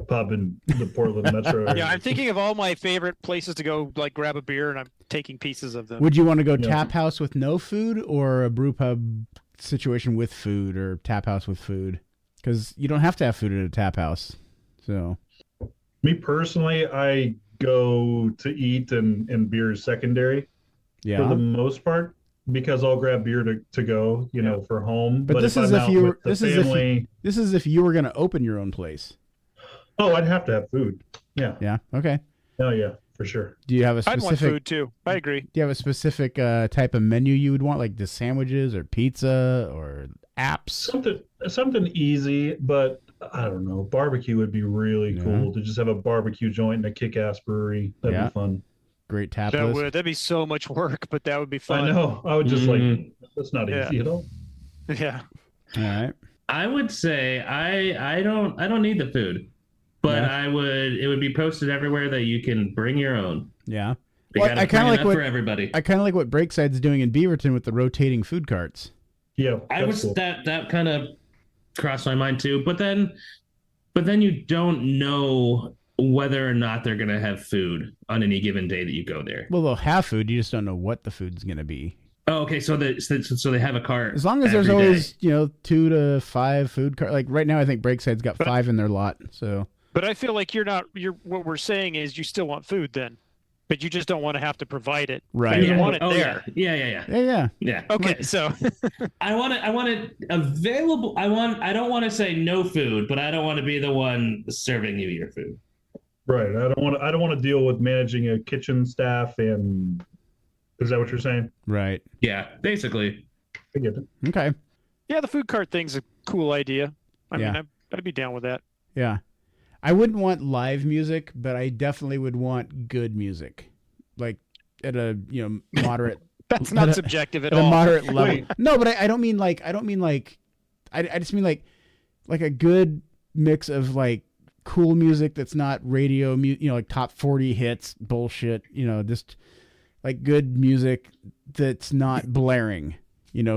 E: pub in the Portland metro area.
C: Yeah, I'm thinking of all my favorite places to go, like grab a beer, and I'm taking pieces of them.
D: Would you want to go
E: Yeah.
D: tap house with no food or a brew pub situation with food or tap house with food? Because you don't have to have food at a tap house. So
E: Me personally, I go to eat and beer is secondary for
D: yeah.
E: the most part because I'll grab beer to go, for home.
D: But this
E: if
D: is
E: I'm
D: if
E: out
D: you-
E: with the
D: this is if you-
E: family,
D: This is if you were going to open your own place.
E: oh, I'd have to have food. Yeah.
D: Yeah. Okay.
E: Oh yeah, for sure.
D: Do you have a
C: I'd want
D: specific?
C: food too. I agree.
D: Do you have a specific type of menu you would want, like the sandwiches or pizza or apps?
E: Something easy, but I don't know. Barbecue would be really
D: Yeah.
E: cool to just have a barbecue joint in a kick-ass brewery. That'd
D: Yeah.
E: be fun.
D: Great tap list.
C: That'd be so much work, but that would be fun.
E: I know. I would just
B: Mhm.
E: that's not
C: Yeah.
E: easy at all.
C: Yeah.
D: All right.
B: I would say I don't need the food, but
D: Yeah.
B: it would be posted everywhere that you can bring your own.
D: Yeah.
B: They
D: Well,
B: gotta
D: I kinda
B: bring
D: like
B: enough
D: what-
B: for everybody.
D: I kind of like what Breakside's doing in Beaverton with the rotating food carts.
E: Yeah,
B: I
E: that's
B: was
E: cool.
B: that kind of crossed my mind too, but then you don't know whether or not they're gonna have food on any given day that you go there.
D: Well, they'll have food. You just don't know what the food's going to be.
B: Oh, okay. So they have a cart.
D: As long as there's
B: every day.
D: always 2 to 5 food cart. Like right now, I think Breakside's got 5 in their lot. So,
C: But I feel like what we're saying is you still want food then, but you just don't want to have to provide it.
D: Right.
C: But you
B: Yeah.
C: want it
B: Oh,
C: there.
D: yeah.
C: Okay, so
B: I want it available. I don't want to say no food, but I don't want to be the one serving you your food.
E: Right. I don't want to deal with managing a kitchen staff and is that what you're saying?
D: Right.
B: Yeah, basically.
E: I get it.
D: Okay.
C: yeah, the food cart thing's a cool idea. I
D: Yeah.
C: mean, I'd be down with that.
D: Yeah. I wouldn't want live music, but I definitely would want good music, like at a moderate.
C: That's not subjective at
D: at a
C: all.
D: moderate level.
E: Wait.
D: No, but I don't mean like I just mean like a good mix of like cool music that's not radio like top 40 hits bullshit, just like good music that's not blaring,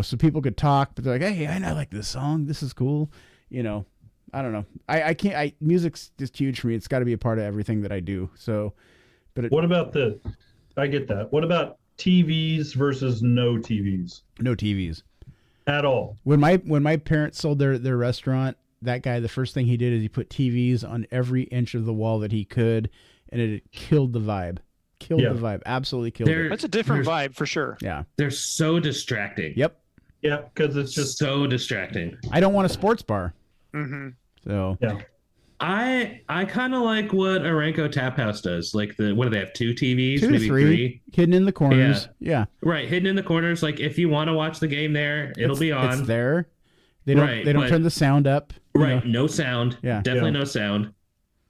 D: so people could talk, but they're like, hey, I like this song. This is cool. I don't know. I can't, music's just huge for me. It's got to be a part of everything that I do. So, but
E: What about I get that. What about TVs versus no TVs
D: no TVs.
E: at all?
D: When my parents sold their restaurant, that guy, the first thing he did is he put TVs on every inch of the wall that he could, and it killed the vibe. Killed the vibe. Absolutely killed it.
C: That's a different vibe for sure.
D: Yeah.
B: They're so distracting.
D: Yep.
E: Yeah, because it's just
B: so distracting.
D: I don't want a sports bar.
C: Mm-hmm.
D: So
E: yeah.
B: I kind of like what Aranco Tap House does. Like what do they have? 2 TVs,
D: 2 to
B: maybe
D: 3 hidden in the corners. Yeah.
B: Right, hidden in the corners. Like if you want to watch the game there, it'll be on.
D: It's there. They don't turn the sound up.
B: Right, no sound.
D: Yeah.
B: Definitely no sound.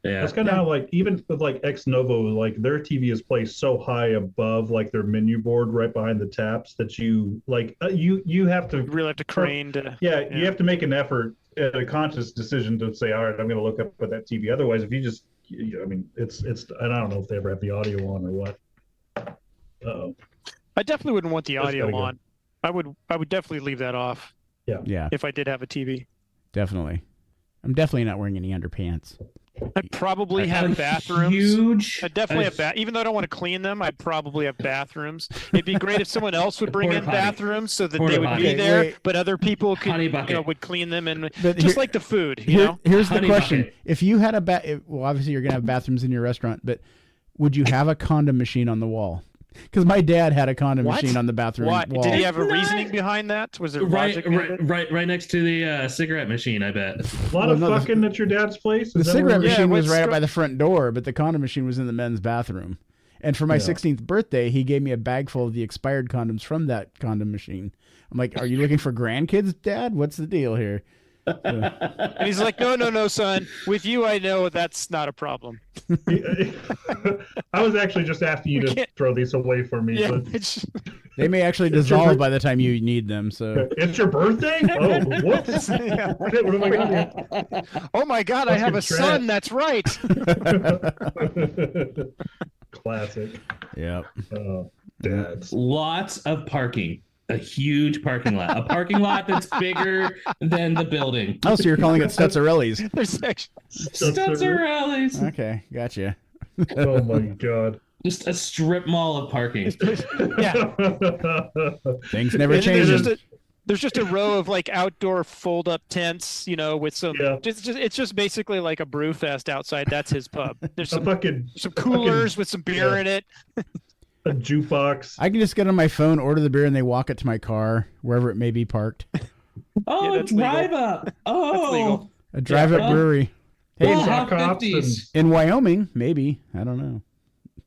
B: Yeah.
E: That's kind of how like even with like Ex Novo, like their TV is placed so high above like their menu board right behind the taps that you like you have to
C: You really have to crane to.
E: you have to make an effort, a conscious decision to say, all right, I'm going to look up at that TV. Otherwise, if you just, I mean, it's, and I don't know if they ever have the audio on or what. Uh-oh.
C: I definitely wouldn't want the
E: That's
C: audio
E: gotta go.
C: on. I would definitely leave that off
D: Yeah.
C: if I did have a TV.
D: Definitely. I'm definitely not wearing any underpants.
C: I'd probably have bathrooms. I'd definitely have even though I don't want to clean them, I'd probably have bathrooms. It'd be great if someone else would bring in
B: Porta potty.
C: bathrooms so that
B: Porta
C: they would
B: potty.
C: be
D: Okay,
C: there,
D: wait.
C: but other people could,
B: Honey bucket.
C: would clean them and
D: But
C: just
D: here-
C: like the food, you know.
D: Here's the
B: Honey
D: question:
B: bucket.
D: if you had well, obviously you're gonna have bathrooms in your restaurant, but would you have a condom machine on the wall? Because my dad had a condom
C: What?
D: machine on the bathroom
C: Why?
D: wall.
C: Did he have a
B: It's not-
C: reasoning behind that? Was it
B: Right,
C: logic? behind it?
B: right next to the cigarette machine. I bet.
E: A lot of
D: no, the-
E: fucking at your dad's place.
D: The
E: Is that
D: cigarette
E: where-
C: Yeah,
D: machine was
C: what's
D: right up
C: str-
D: by the front door, but the condom machine was in the men's bathroom. And for my
E: Yeah.
D: 16th birthday, he gave me a bag full of the expired condoms from that condom machine. I'm like, "Are you looking for grandkids, Dad? What's the deal here?"
C: And he's like, no, son. With you, I know that's not a problem.
E: I was actually just asking you to
C: can't-
E: throw these away for me.
C: Yeah,
E: But
C: it's,
D: They may actually
E: It's your
D: dissolve
E: bir-
D: by the time you need them. So
E: it's your birthday? Oh, whoops.
C: yeah.
E: Shit, what have I got here?
C: Oh my God, I have a
E: Fucking
C: son.
E: trash.
C: That's right.
E: Classic.
D: yep.
E: Oh, dads.
B: Lots of parking. A huge parking lot. A parking lot that's bigger than the building.
D: Oh, so you're calling it Stutzarelli's?
C: There's actually,
B: Stutzarelli's.
D: Okay, gotcha.
E: Oh my god.
B: Just a strip mall of parking.
C: yeah.
D: Things never
C: And
D: change.
C: there's just a row of like outdoor fold-up tents, with some.
E: Yeah.
C: It's just basically like a brew fest outside. That's his pub. There's
E: A
C: some
E: fucking
C: coolers with some beer
E: yeah.
C: in it.
E: a jukebox.
D: I can just get on my phone, order the beer, and they walk it to my car, wherever it may be parked.
B: Oh,
C: Yeah, that's legal.
B: drive up.
C: That's
B: Oh,
C: legal.
D: A drive-up
B: Yeah.
D: brewery.
B: Hey,
D: Hey,
E: Sock hops
B: 50s.
D: in Wyoming, maybe. I don't know.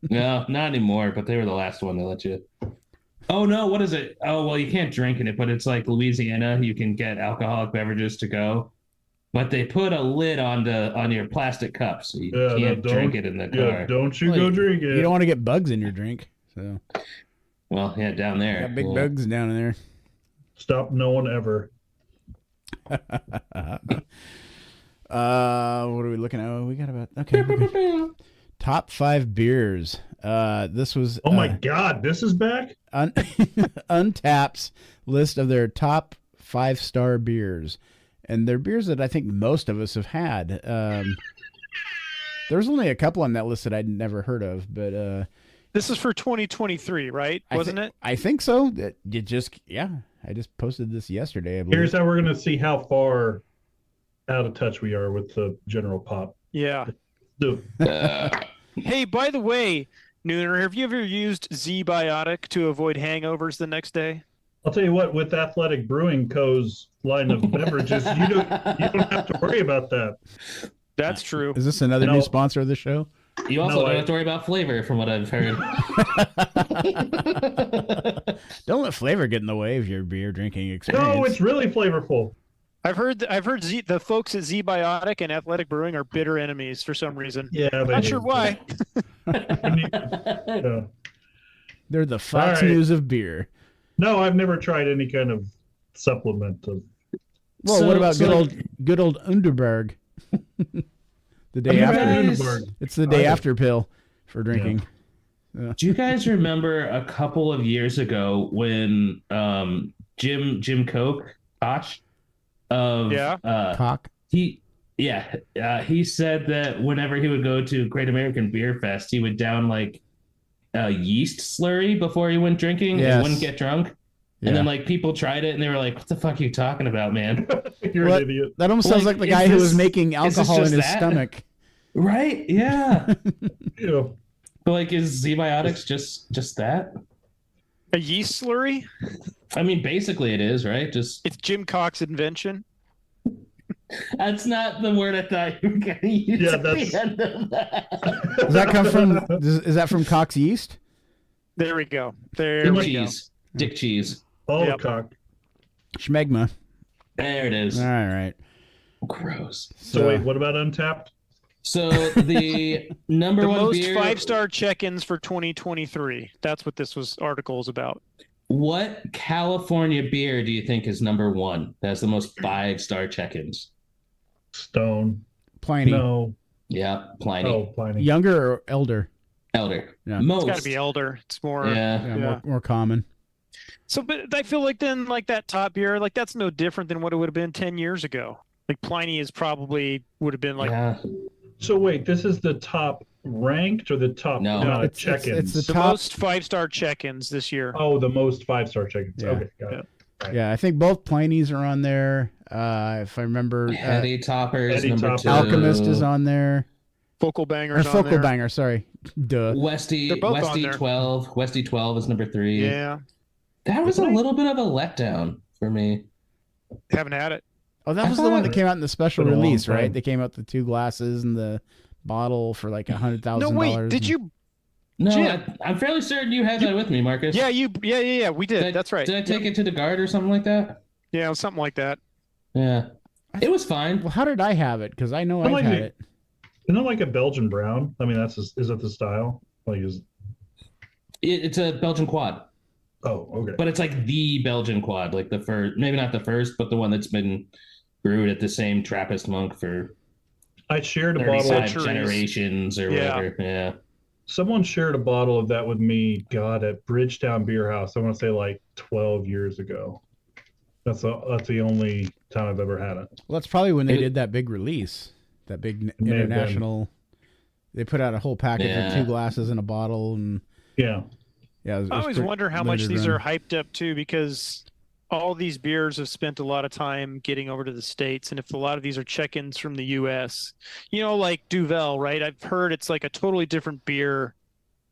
B: No, not anymore, but they were the last one to let you. Oh, no, what is it? Oh, well, you can't drink in it, but it's like Louisiana. You can get alcoholic beverages to go. But they put a lid on your plastic cup, so you
E: Yeah,
B: can't
E: don't-
B: drink it in the
E: Yeah,
B: car.
E: don't you
D: Well,
E: go drink it.
D: You don't want to get bugs in your drink. So
B: Well, yeah, down there.
D: got big
B: Well,
D: bugs down in there.
E: Stop no one ever.
D: What are we looking at? We got about okay. we're good. Top 5 beers. This was
E: Oh my god, this is back?
D: Untapped's list of their top 5-star beers, and they're beers that I think most of us have had. There's only a couple on that list that I'd never heard of, but
C: This is for 2023, right? Wasn't it?
D: I think so. That you just I just posted this yesterday. I believe.
E: Here's how we're gonna see how far out of touch we are with the general pop.
C: Yeah.
E: The,
C: Hey, by the way, Nooner, have you ever used Z-Biotic to avoid hangovers the next day?
E: I'll tell you what, with Athletic Brewing Co.'s line of beverages, you don't have to worry about that.
C: That's true.
D: Is this another
E: No.
D: new sponsor of the show?
B: You also don't have to worry about flavor, from what I've heard.
D: Don't let flavor get in the way of your beer drinking experience.
E: No, it's really flavorful.
C: I've heard the folks at Z-Biotic and Athletic Brewing are bitter enemies for some reason.
E: Yeah,
C: Not sure why.
E: Yeah.
D: They're the Fox
E: All right.
D: News of beer.
E: No, I've never tried any kind of supplement.
D: Well, what about good old Underberg? The day
E: I've
D: after.
E: never had
B: Guys-
E: Underberg.
D: It's the day
E: I-
D: after pill for drinking.
B: Do you guys remember a couple of years ago when Jim Koch of
D: Cock.
B: he said that whenever he would go to Great American Beer Fest, he would down like a yeast slurry before he went drinking
D: Yes.
B: and wouldn't get drunk.
D: Yeah.
B: And then like people tried it and they were like, "What the fuck are you talking about, man?"
E: You're
D: What?
E: an idiot.
D: That almost sounds like the
B: Is
D: guy who was
B: this-
D: making
B: is this
D: alcohol in
B: just
D: his
B: that?
D: stomach.
B: Right? Yeah.
E: Yeah.
B: But like, is Z-Biotics just that?
C: A yeast slurry?
B: I mean, basically it is, right? Just
C: It's Jim Cox's invention.
B: that's not the word I thought you were gonna use.
E: Yeah,
B: at
E: that's-
B: the end of that.
D: Does that come from? Is that from Cox Yeast?
C: There we go. There
B: Dick
C: we go.
B: cheese. Dick cheese.
E: All
C: Yep.
E: cock.
D: Schmegma.
B: There it is.
D: All right.
B: Gross.
E: So wait, what about Untapped?
B: So the number
C: The
B: one
C: most
B: beer.
C: 5-star check-ins for 2023. That's what this article is about.
B: What California beer do you think is number one? That's the most 5-star check-ins.
E: Stone.
D: Pliny.
E: No.
B: Yeah, Pliny.
E: Oh, Pliny.
D: Younger or elder?
B: Elder.
D: Yeah.
B: Most.
C: It's got to be elder. It's more.
B: Yeah.
D: Yeah,
C: Yeah.
D: more common.
C: So, but I feel like then, like that top beer, like that's no different than what it would have been 10 years ago. Like Pliny is probably would have been like
B: Yeah.
E: So wait, this is the top ranked or the top
B: No.
E: amount of
D: It's
E: check-ins?
D: the
C: the
D: top.
C: most 5-star check-ins this year.
E: Oh, the most 5-star check-ins.
D: Yeah.
E: Okay, got it.
D: Yeah, I think both Pliny's are on there. If I remember,
B: Heady Toppers
E: Heady
B: number
E: Toppers.
B: 2.
D: Alchemist is on there.
C: Focal
D: Or
C: bangers on
D: Focal
C: there.
D: Banger, sorry. Duh.
B: Westy
C: They're both on
B: Westy
C: there.
B: 12. Westy 12 is number 3.
C: Yeah,
B: That was a little bit of a letdown for me.
C: haven't had it.
D: Oh, that
B: I
D: was the one that
B: thought-
D: came out in the special
E: Been a long
D: release, right?
E: time.
D: They came out the 2 glasses and the bottle for like $100,000.
C: No, wait, did you?
B: No,
C: Jim.
B: I'm fairly certain you had that with me, Marcus.
C: Yeah, we did. That's right.
B: Did I take it to the guard or something like that?
C: Yeah, something like that.
B: Yeah. It was fine.
D: Well, how did I have it? Because I know
E: I
D: I've
E: like
D: had
E: it.
D: it.
E: Isn't it like a Belgian brown? I mean, is that the style? Like is
B: It's a Belgian quad,
E: oh, okay.
B: but it's like the Belgian quad, like the first, maybe not the first, but the one that's been brewed at the same Trappist monk for
E: I shared a bottle.
B: 35
C: Centuries.
B: generations or
C: Yeah.
B: whatever. Yeah.
E: Someone shared a bottle of that with me. God, at Bridgetown Beer House. I want to say like 12 years ago. That's the only time I've ever had it.
D: Well, that's probably when they
B: It-
D: did that big release, that big
E: May have been.
D: international. They put out a whole package of
B: Yeah.
D: 2 glasses and a bottle, and
E: Yeah.
D: yeah. It was
C: I always
D: pretty
C: wonder how much
D: limited
C: these
D: run.
C: are hyped up too, because all these beers have spent a lot of time getting over to the States. And if a lot of these are check-ins from the US, like Duvel, right? I've heard it's like a totally different beer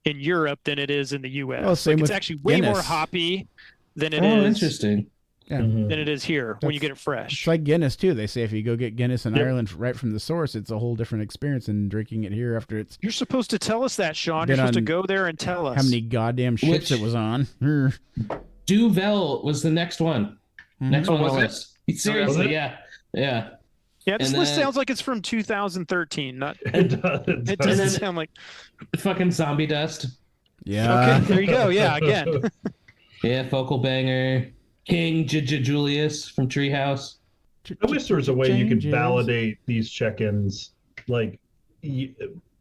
C: in Europe than it is in the US.
D: Well, same
C: Like, it's
D: with
C: actually way more
D: Guinness.
C: hoppy than it
B: Oh,
C: is
B: interesting.
D: Yeah.
E: Mhm.
C: than it is here when you
D: That's-
C: get it fresh.
D: It's like Guinness too. They say if you go get Guinness in
E: Yep.
D: Ireland right from the source, it's a whole different experience than drinking it here after it's
C: You're supposed to tell us that, Sean.
D: Been
C: You're supposed to
D: on
C: go there and tell us.
D: how many goddamn ships
B: Which-
D: it was on.
B: Duvel was the next one. Next
C: Oh,
B: one on the
C: was it?
B: list. Seriously,
E: Was it?
B: yeah. Yeah.
C: Yeah, this
B: And
C: list
B: then-
C: sounds like it's from 2013. Not
E: It does.
C: it
E: does.
C: doesn't
B: then-
C: sound like.
B: Fucking zombie dust.
D: Yeah.
C: Okay, there you go. Yeah, again.
B: Yeah, Focal Banger. King Julius from Treehouse.
E: I wish there was a way you could
D: Changes.
E: validate these check-ins, like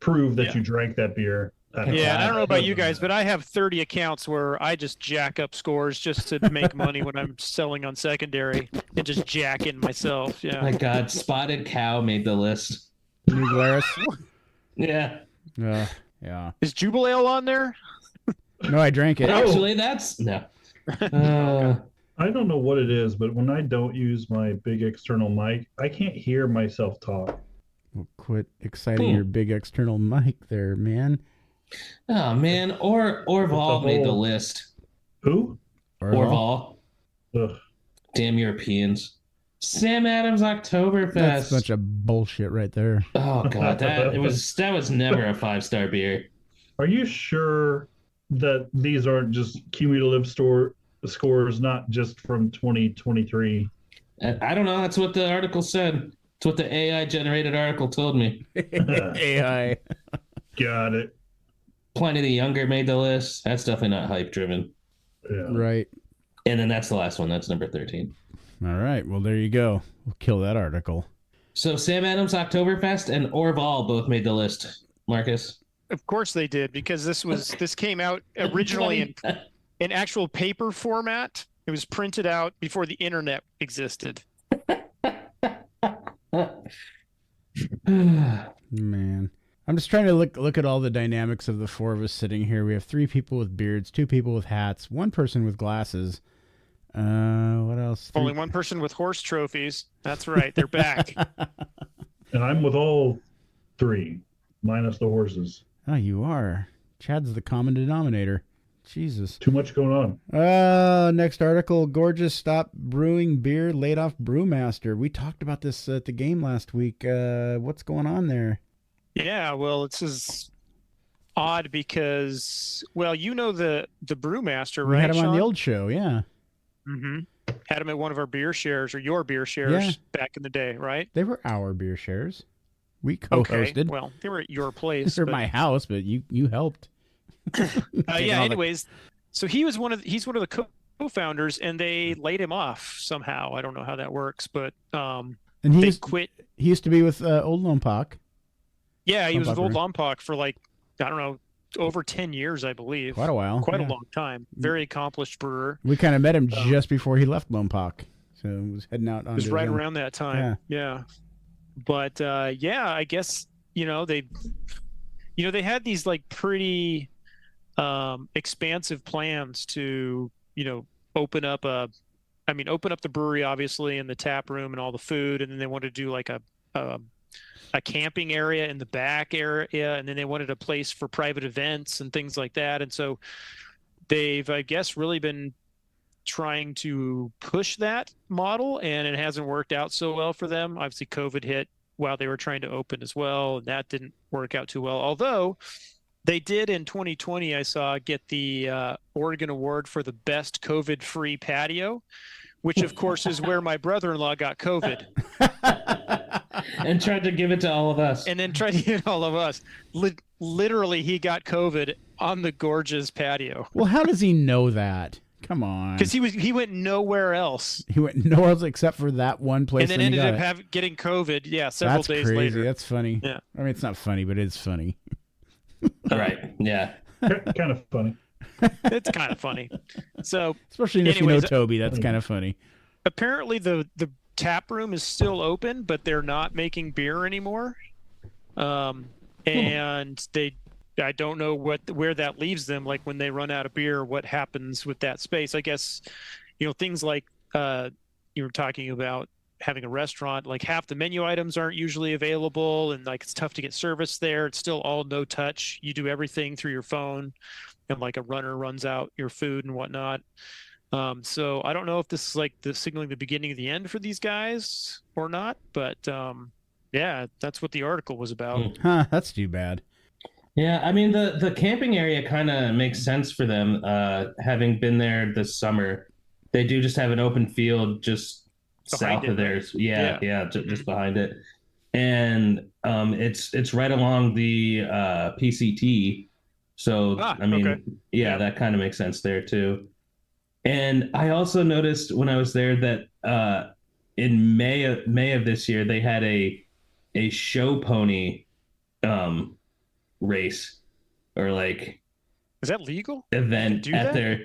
E: prove that
C: Yeah.
E: you drank that beer.
C: Yeah, and I don't know about you guys, but I have 30 accounts where I just jack up scores just to make money when I'm selling on secondary and just jack in myself. Yeah.
B: My God, Spotted Cow made the list.
D: New Glarus.
B: Yeah.
D: Yeah.
C: Is Jubilale on there?
D: No, I drank it.
B: Actually, that's no.
E: I don't know what it is, but when I don't use my big external mic, I can't hear myself talk.
D: Well, quit exciting your big external mic there, man.
B: Oh man, Orval made the
E: whole-
B: list.
E: Who?
B: Orval.
E: Ugh.
B: Damn Europeans. Sam Adams Oktoberfest.
D: That's a bunch of bullshit right there.
B: Oh god, that was never a 5-star beer.
E: Are you sure that these aren't just cumulative scores, not just from 2023?
B: I don't know. That's what the article said. It's what the AI generated article told me.
D: AI.
E: Got it.
B: Plenty the Younger made the list. That's definitely not hype driven.
E: Yeah.
D: Right.
B: And then that's the last one. That's number 13.
D: All right. Well, there you go. We'll kill that article.
B: So Sam Adams Oktoberfest and Orval both made the list. Marcus.
C: Of course they did, because this came out originally in actual paper format. It was printed out before the internet existed.
D: Man. I'm just trying to look at all the dynamics of the four of us sitting here. We have 3 people with beards, 2 people with hats, 1 person with glasses. What else?
C: Only 1 person with horse trophies. That's right. They're back.
E: And I'm with all 3, minus the horses.
D: Oh, you are. Chad's the common denominator. Jesus.
E: Too much going on.
D: Next article. Gorgeous stop brewing beer, laid off brewmaster. We talked about this at the game last week. What's going on there?
C: Yeah, well, this is odd because, well, you know the brewmaster, right?
D: We had him on
C: Sean?
D: the old show, yeah.
C: Mm-hmm. Had him at one of our beer shares, or your beer shares back in the day, right?
D: They were our beer shares. We co-hosted.
C: Okay. Well, they were at your place.
D: They're my house, but you helped.
C: Yeah. Anyways, so he's one of the co-founders, and they laid him off somehow. I don't know how that works, but
D: And
C: they quit.
D: He used to be with Old Lompoc.
C: Yeah, he was with Old
D: Lompoc
C: Lompoc for like, I don't know, over 10 years, I believe.
D: Quite a while.
C: Quite a long time. Very accomplished brewer.
D: We kind of met him just before he left Lompoc. So he was heading out on.
C: It was right around that time. Yeah. But yeah, I guess, they had these like pretty expansive plans to, open up the brewery, obviously, and the tap room and all the food. And then they wanted to do like a camping area in the back area. And then they wanted a place for private events and things like that. And so they've, I guess, really been trying to push that model, and it hasn't worked out so well for them. Obviously, COVID hit while they were trying to open as well, and that didn't work out too well. Although they did in 2020, I saw, get the Oregon Award for the best COVID-free patio, which of course is where my brother-in-law got COVID.
B: And tried to give it to all of us.
C: And then tried to get all of us. Literally, he got COVID on the Gorge's patio.
D: Well, how does he know that? Come on.
C: Because he went nowhere else.
D: He went nowhere else except for that one place.
C: And then ended up getting COVID, several days
D: crazy.
C: later.
D: That's funny.
C: Yeah.
D: I mean, it's not funny, but it's funny.
B: Right. Yeah.
E: Kind of funny.
C: It's kind of funny. So,
D: especially if you know Toby, that's kind of funny.
C: Apparently, the tap room is still open, but they're not making beer anymore. And I don't know where that leaves them. Like when they run out of beer, what happens with that space? I guess, things like you were talking about having a restaurant, like half the menu items aren't usually available, and like it's tough to get service there. It's still all no touch. You do everything through your phone, and like a runner runs out your food and whatnot. So I don't know if this is like signaling the beginning of the end for these guys or not, but yeah, that's what the article was about.
D: Huh, that's too bad.
B: Yeah, I mean the camping area kind of makes sense for them. Having been there this summer, they do just have an open field just south of theirs. Right? Yeah, just behind it, and it's right along the PCT. So that kind of makes sense there too. And I also noticed when I was there that in May of this year they had a show pony race, or like,
C: is that legal?
B: Event at their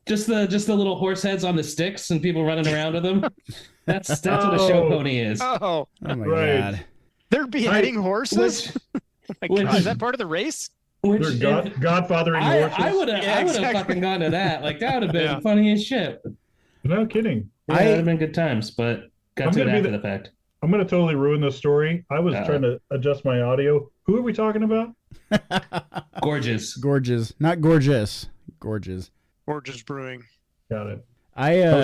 B: just the little horse heads on the sticks and people running around with them. That's what a show pony is.
C: Oh
D: my God!
C: They're beheading horses. God, is that part of the race?
B: Which
E: They're godfathering horses.
B: I would have
C: exactly.
B: fucking gone to that. Like that would have been
C: Yeah.
B: funny as shit.
E: No kidding.
B: Yeah, that would have been good times, but got
E: I'm
B: to it
E: gonna be
B: after
E: the-
B: the fact.
E: I'm going to totally ruin this story. I was trying to adjust my audio. Who are we talking about?
B: Gorgeous.
D: Gorgeous, not gorgeous. Gorgeous.
C: Gorgeous Brewing.
E: Got it.
D: I
E: I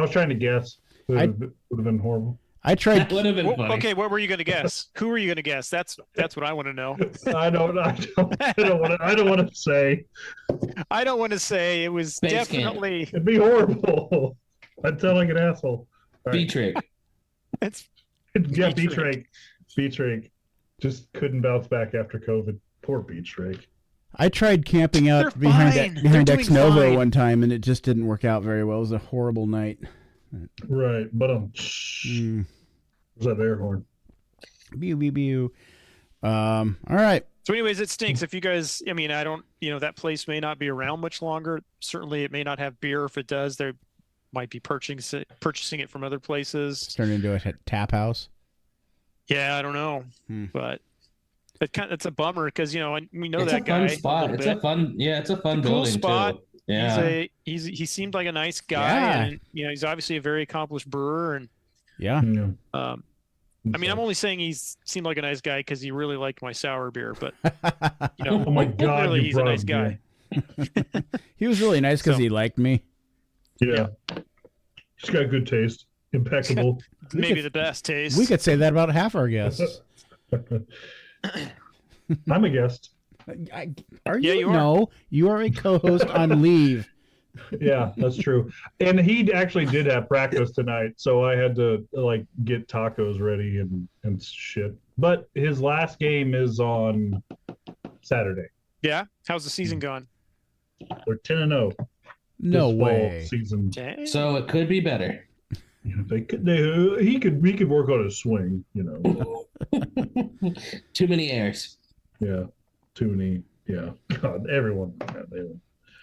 E: was trying to guess. Would have been horrible.
D: I tried.
B: That would have been funny.
C: Okay, what were you going to guess? Who were you going to guess? That's what I want to know.
E: I don't want to say.
C: I don't want to say. It was
B: Space
C: definitely.
E: It'd be horrible. I'm telling an asshole. All right.
B: B-Trick.
C: It's
E: Yeah,
C: Beach
E: Beach Rake. Just couldn't bounce back after COVID. Poor Beach Rake.
D: I tried camping out
C: They're fine.
D: behind
C: They're
D: Ex
C: doing
D: Novo
C: fine.
D: one time, and it just didn't work out very well. It was a horrible night.
E: Right, but
D: Mm.
E: was that air horn?
D: Bew, bew, bew. All right.
C: So, anyways, it stinks. If you guys, I mean, I don't, that place may not be around much longer. Certainly, it may not have beer. If it does, they might be purchasing it from other places.
D: It's turned into a tap house.
C: Yeah, I don't know, but it's a bummer because we know
B: It's
C: that
B: a fun
C: guy.
B: spot.
C: A
B: It's
C: little
B: a fun. Yeah, it's a fun
C: It's a cool
B: building
C: spot.
B: too. Yeah.
C: He seemed like a nice guy,
D: Yeah.
C: and he's obviously a very accomplished brewer. And
D: Yeah.
E: Yeah.
C: I mean, I'm only saying he seemed like a nice guy because he really liked my sour beer. But
E: Oh my God!
C: really,
E: you
C: he's a
E: brought
C: nice
E: him
C: guy.
E: here.
D: He was really nice because
C: So-
D: he liked me.
E: Yeah. He's got good taste. Impeccable.
C: Maybe the best taste.
D: We could say that about half our guests.
E: I'm a guest.
D: Are you?
C: Yeah, you are.
D: No, you are a co-host on leave.
E: Yeah, that's true. And he actually did have practice tonight, so I had to get tacos ready and shit. But his last game is on Saturday.
C: Yeah. How's the season gone?
E: They're 10-0.
D: No
E: this fall
D: way.
E: Season.
C: Dang.
B: So it could be better.
E: He could work on his swing.
B: Too many airs.
E: Yeah. Too many. Yeah. God, everyone. God,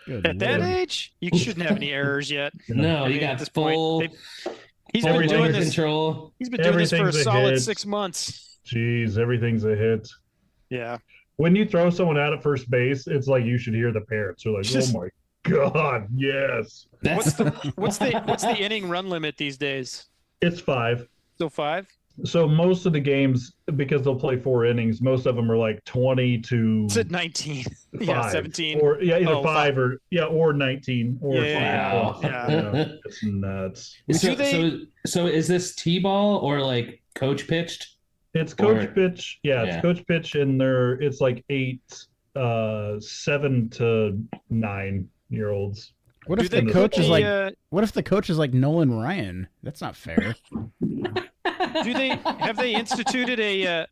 D: Good
C: At that
D: Lord.
C: age, you shouldn't have any errors yet.
B: No,
C: I
B: you
C: mean,
B: got
C: at this
B: full.
C: point, he's
B: full
C: been doing
B: under
C: this.
B: control.
C: He's been doing this for a
E: Everything's a
C: solid
E: hit.
C: 6 months.
E: Jeez, everything's a hit.
C: Yeah.
E: When you throw someone out at first base, it's like you should hear the parents. They're like,
C: Just-
E: "Oh my God, yes!"
C: What's
B: That's
C: the inning run limit these days?
E: It's 5.
C: Still 5?
E: So most of the games, because they'll play 4 innings, most of them are like 20 to
C: It's at 19.
E: 5,
C: Yeah, 17.
E: or either
C: Oh,
E: 5 or 19 or
C: Yeah,
E: 24.
C: yeah.
E: It's nuts.
B: so,
C: Do they-
B: so is this T-ball or like coach pitched?
E: It's coach
B: Or-
E: pitch. Yeah,
B: yeah.
E: it's coach pitch, and it's like 7 to 9-year-olds.
D: What
C: Do
D: if
C: they
D: the
C: put
D: coach is
C: the,
D: like? What if the coach is like Nolan Ryan? That's not fair.
C: have they instituted a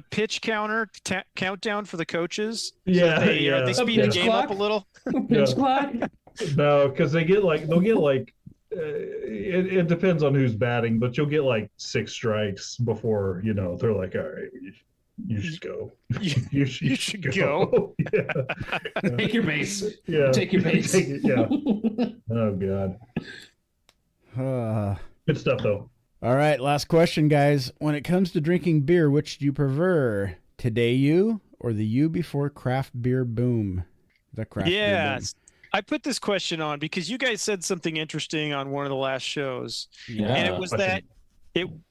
C: pitch counter countdown for the coaches?
E: Yeah,
C: They,
E: yeah.
C: they speed the
B: pitch
C: game
B: clock?
C: up a little.
B: Pitch clock?
E: No, because they'll get it depends on who's batting, but you'll get like 6 strikes before they're like, all right, you should go. You should
C: go.
E: Yeah.
B: Take your base.
E: Yeah.
B: Take your base.
E: Yeah. Oh God. Good stuff though.
D: All right, last question, guys. When it comes to drinking beer, which do you prefer? Today you or the you before craft beer boom? The craft beer boom.
C: Yes. I put this question on because you guys said something interesting on one of the last shows.
B: Yeah.
C: And it was
E: Question.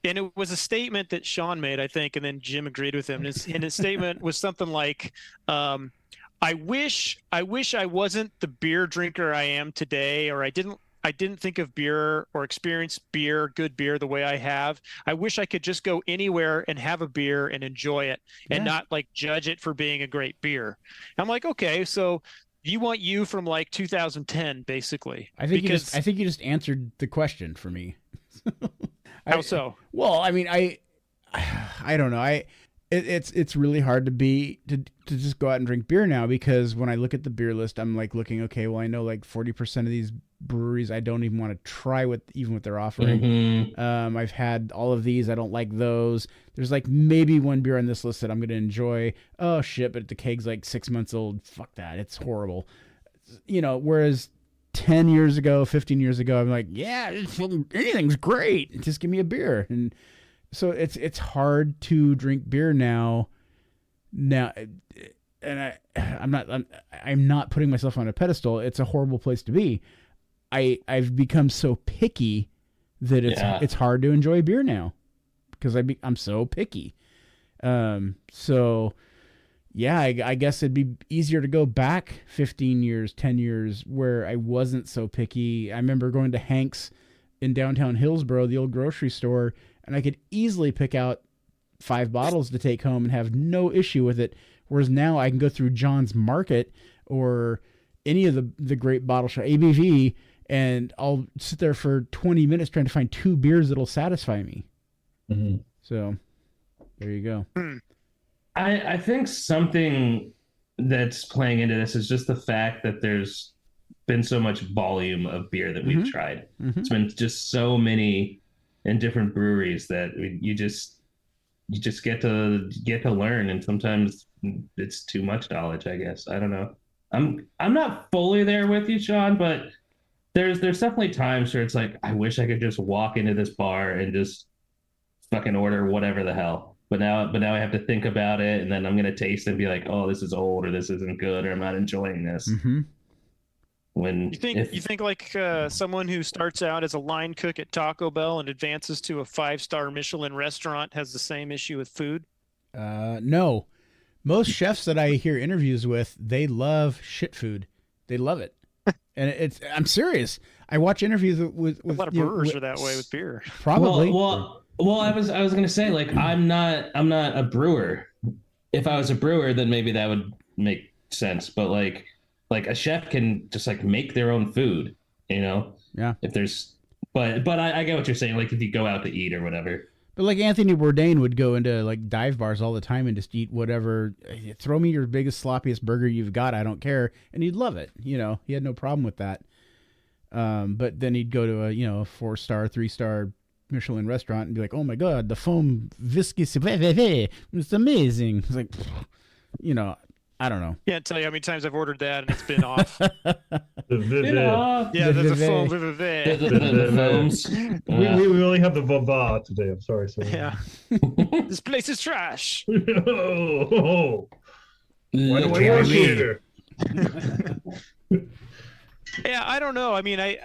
C: it was a statement that Sean made, I think, and then Jim agreed with him. And his statement was something like, I wish I wasn't the beer drinker I am today, or I didn't think of beer or experience good beer the way I have. I wish I could just go anywhere and have a beer and enjoy it and
D: Yeah.
C: not like judge it for being a great beer. I'm like, okay, so you want you from like 2010, basically.
D: I think
C: because
D: you just answered the question for me.
C: how so?
D: Well, I mean, I don't know. It's really hard to just go out and drink beer now, because when I look at the beer list, I'm like looking, okay, well, I know like 40% of these breweries I don't even want to try what they're offering.
B: Mhm.
D: I've had all of these. I don't like those. There's like maybe one beer on this list that I'm going to enjoy. Oh shit, but the keg's like 6 months old. Fuck that. It's horrible. Whereas 10 years ago, 15 years ago, I'm like, yeah, anything's great. Just give me a beer. And so it's hard to drink beer now. Now, I'm not putting myself on a pedestal. It's a horrible place to be. I've become so picky that it's hard to enjoy beer now because I'm so picky. So yeah, I guess it'd be easier to go back 15 years, 10 years where I wasn't so picky. I remember going to Hank's in downtown Hillsboro, the old grocery store, and I could easily pick out 5 bottles to take home and have no issue with it. Whereas now I can go through John's Market or any of the great bottle shop, ABV, and I'll sit there for 20 minutes trying to find 2 beers that'll satisfy me.
E: Mm-hmm.
D: So there you go.
B: I think something that's playing into this is just the fact that there's been so much volume of beer that we've tried. It's been just so many in different breweries that you just get to learn, and sometimes it's too much knowledge, I guess. I don't know. I'm not fully there with you, Sean, but there's definitely times where it's like I wish I could just walk into this bar and just fucking order whatever the hell. But now I have to think about it, and then I'm gonna taste it and be like, oh, this is old, or this isn't good, or I'm not enjoying this. When
C: you think like someone who starts out as a line cook at Taco Bell and advances to a 5-star Michelin restaurant has the same issue with food?
D: No. Most chefs that I hear interviews with, they love shit food. They love it. And I'm serious. I watch interviews with
C: a lot of brewers are that way with beer.
D: Probably.
B: Well, I was gonna say, like, I'm not a brewer. If I was a brewer, then maybe that would make sense. But like a chef can just like make their own food, you know?
D: Yeah.
B: If there's, but I get what you're saying. Like if you go out to eat or whatever.
D: But like Anthony Bourdain would go into like dive bars all the time and just eat whatever. Throw me your biggest, sloppiest burger you've got. I don't care. And he'd love it. You know, he had no problem with that. But then he'd go to a 4-star, 3-star Michelin restaurant and be like, oh my God, the foam viscous, it's amazing. It's like, I don't know.
C: Can't tell you how many times I've ordered that and it's been off.
B: Yeah,
C: there's a foam.
B: The foams.
E: We only have the vava today. I'm sorry.
C: Yeah. This place is trash.
E: Why do I work here?
C: Yeah, I don't know. I mean, I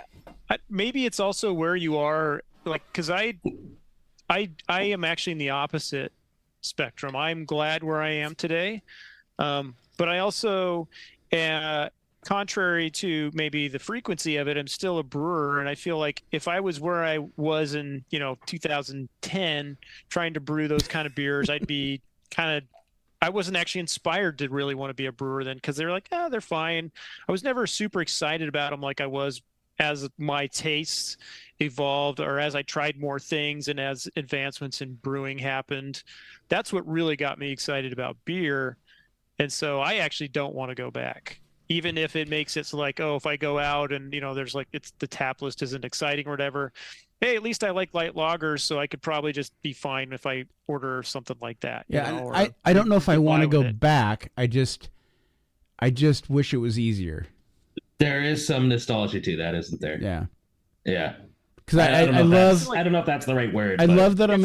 C: maybe it's also where you are, like, because I am actually in the opposite spectrum. I'm glad where I am today, but I also, contrary to maybe the frequency of it, I'm still a brewer, and I feel like if I was where I was in 2010, trying to brew those kind of beers, I'd be I wasn't actually inspired to really want to be a brewer then, because they were like, they're fine. I was never super excited about them like I was as my tastes evolved, or as I tried more things and as advancements in brewing happened. That's what really got me excited about beer. And so I actually don't want to go back, even if it makes it so like, if I go out and, there's like, the tap list isn't exciting or whatever. Hey, at least I like light lagers, so I could probably just be fine if I order something like that.
D: Yeah, I don't know if I want to go back. I just wish it was easier.
B: There is some nostalgia to that, isn't there?
D: Yeah.
B: Yeah.
D: Because I love.
B: I don't know if that's the right word.
D: I love that I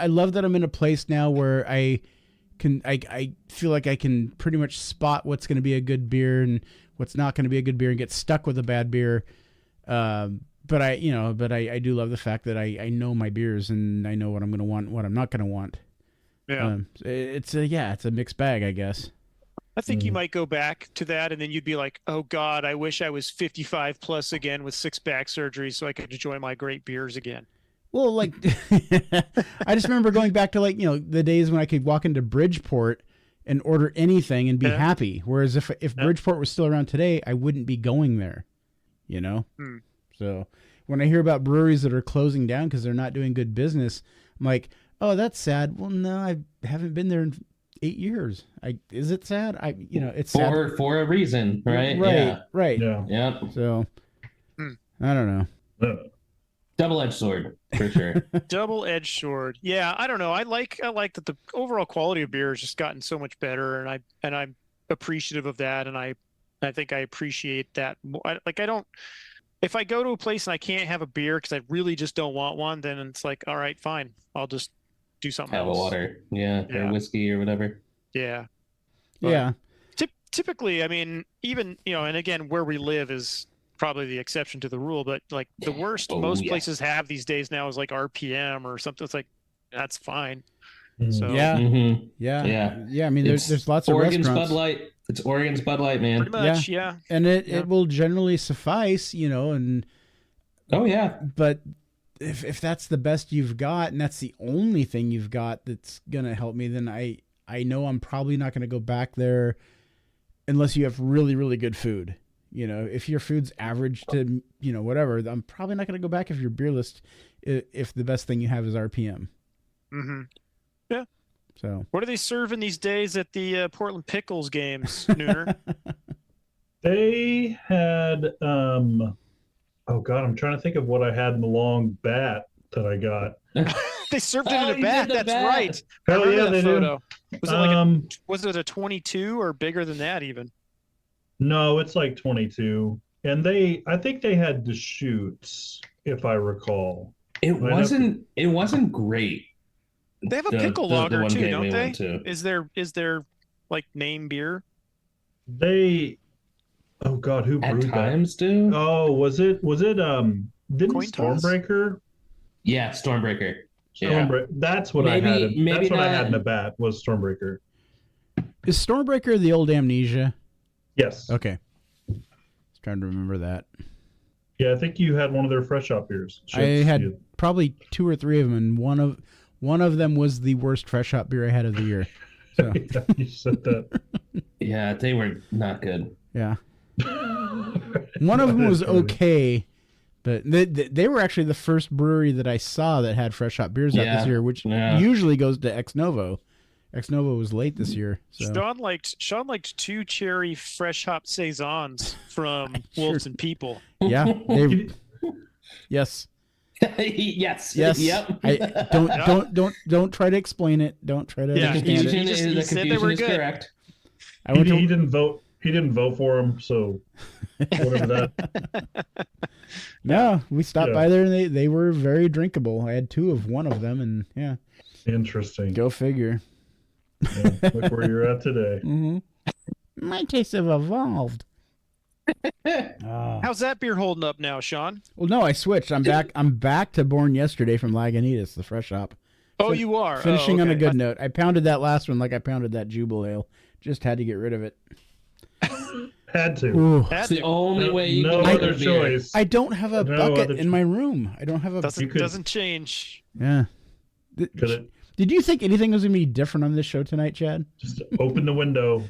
D: love that I'm in a place now where I feel like I can pretty much spot what's going to be a good beer and what's not going to be a good beer and get stuck with a bad beer. But I do love the fact that I know my beers and I know what I'm going to want, and what I'm not going to want.
C: Yeah.
D: It's a mixed bag, I guess.
C: I think you might go back to that, and then you'd be like, oh God, I wish I was 55 plus again with 6 back surgeries so I could enjoy my great beers again.
D: Well, like, I just remember going back to the days when I could walk into Bridgeport and order anything and be happy. Whereas if Bridgeport was still around today, I wouldn't be going there, So when I hear about breweries that are closing down because they're not doing good business, I'm like, oh, that's sad. Well, no, I haven't been there in 8 years. Is it sad? It's sad
B: for a reason, right?
D: Right.
B: Yeah.
D: So I don't know.
B: Double-edged sword for sure.
C: Double-edged sword. Yeah, I don't know. I like that the overall quality of beer has just gotten so much better, and I'm appreciative of that, and I think I appreciate that. If I go to a place and I can't have a beer because I really just don't want one, then it's like, all right, fine, I'll just do something else.
B: Have a water, or whiskey or whatever.
C: Yeah. But
D: Yeah.
C: Typically, I mean, even, and again, where we live is probably the exception to the rule, but like the worst most places have these days now is like RPM or something. It's like, that's fine. So
D: Yeah.
F: Mm-hmm.
D: Yeah.
F: Yeah.
D: I mean, there's lots of
F: Oregon's
D: restaurants.
F: Bud Light. It's Oregon's Bud Light, man.
C: pretty much, yeah.
D: And it will generally suffice, and
F: Oh yeah.
D: but if that's the best you've got and that's the only thing you've got that's gonna help me, then I know I'm probably not gonna go back there unless you have really, really good food. If your food's average to, whatever, I'm probably not gonna go back if your beer list, if the best thing you have is RPM.
C: Mm-hmm. Yeah.
D: So
C: what are they serving these days at the Portland Pickles games, Nooner?
E: They had oh god, I'm trying to think of what I had in the long bat that I got.
C: They served it
F: Oh,
C: in a
F: you
C: bat.
F: did the
C: That's
F: bat.
C: right.
E: Hell
C: I remember
E: yeah,
C: that
E: they
C: photo. Was it was it a 22 or bigger than that even?
E: No, it's like 22. And I think they had Deschutes, if I recall.
F: It wasn't great.
C: They have a
F: The-
C: pickle
F: the
C: lager
F: one
C: too,
F: game
C: don't
F: we
C: they?
F: went to.
C: Is there like name beer?
E: Oh god, who
F: At
E: brewed that?
F: times, dude.
E: Oh, was it didn't
C: Coin toss?
E: Stormbreaker?
F: Yeah, Stormbreaker. Yeah.
E: That's what
F: Maybe-
E: I had.
F: maybe
E: That's what I had
F: not-
E: in the bat was Stormbreaker.
D: is Stormbreaker the old Amnesia?
E: Yes.
D: Okay. Just trying to remember that.
E: Yeah, I think you had one of their fresh hop beers.
D: I had probably 2 or 3 of them, and one of them was the worst fresh hop beer I had of the year. So
E: Yeah, you said that.
F: Yeah, they were not good.
D: yeah, one of them was okay, but they were actually the first brewery that I saw that had fresh hop beers out this year, which usually goes to Ex Novo. Ex Novo was late this year. So.
C: Sean liked 2 cherry fresh hop saisons from Wolves and People.
D: Yeah. Yes.
F: Yes.
D: Yes.
F: Yep.
D: Don't try to explain it. Don't try to
C: Yeah,
D: understand
F: Confusion
D: it.
C: He
F: is the
C: said they
F: confusion
C: were
F: is
C: good.
F: correct.
D: I went
E: He
D: to,
E: didn't vote. He didn't vote for him, so whatever that.
D: no, we stopped
E: Yeah.
D: by there and they were very drinkable. I had 2 of one of them, and yeah,
E: Interesting.
D: go figure.
E: Yeah, look where you're at today.
D: Mm-hmm. My tastes have evolved. Ah.
C: How's that beer holding up now, Sean?
D: Well, no, I switched. I'm back. I'm back to Born Yesterday from Lagunitas, the fresh hop.
C: Oh, you are
D: Finishing on a
C: okay.
D: good note. I pounded that last one like I pounded that Jubal Ale. Just had to get rid of it.
E: Had to.
D: Ooh.
F: It's the only way you
E: No
F: can
E: other
F: get a beer.
E: choice.
D: I don't have a
E: No
D: bucket
E: other
D: in my room. I don't have a.
C: Doesn't change.
D: Yeah.
E: Could it
D: Did you think anything was gonna be different on this show tonight, Chad?
E: just open the window?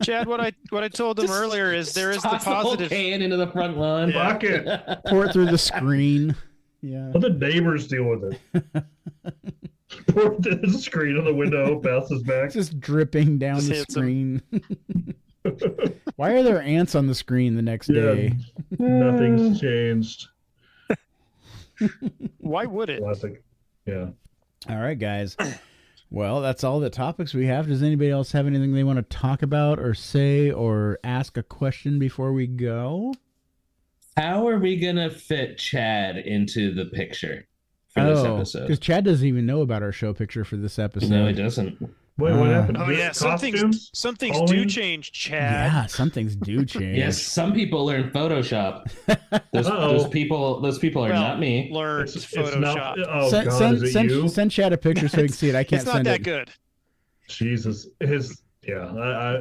C: Chad, what I told them earlier is there is the
F: Toss whole
C: positive.
F: can into the front lawn.
C: Yeah.
E: Bucket.
D: Pour it through the screen. Yeah.
E: Let the neighbors deal with it. Pour it to the screen on the window, bounces back.
D: It's just dripping down
C: Just
D: the
C: hits 'em.
D: screen. Why are there ants on the screen the next
E: Yeah.
D: day?
E: Nothing's changed.
C: Why would it?
E: Classic. Yeah.
D: All right, guys. Well, that's all the topics we have. Does anybody else have anything they want to talk about or say or ask a question before we go?
F: How are we gonna fit Chad into the picture for this episode?
D: because Chad doesn't even know about our show picture for this episode.
F: No, he doesn't.
E: Wait, what happened?
C: Oh yeah, some things do
E: Halloween?
C: change, Chad.
D: Yeah, some things do change.
F: Yes, some people learn Photoshop. Those people are
C: Well,
F: not me.
C: Learned
E: It's
C: Photoshop.
E: not. Oh God, is it you?
D: send Chad a picture so he can see it. I can't
C: It's not
D: send
C: that
D: it.
C: good.
E: Jesus, yeah.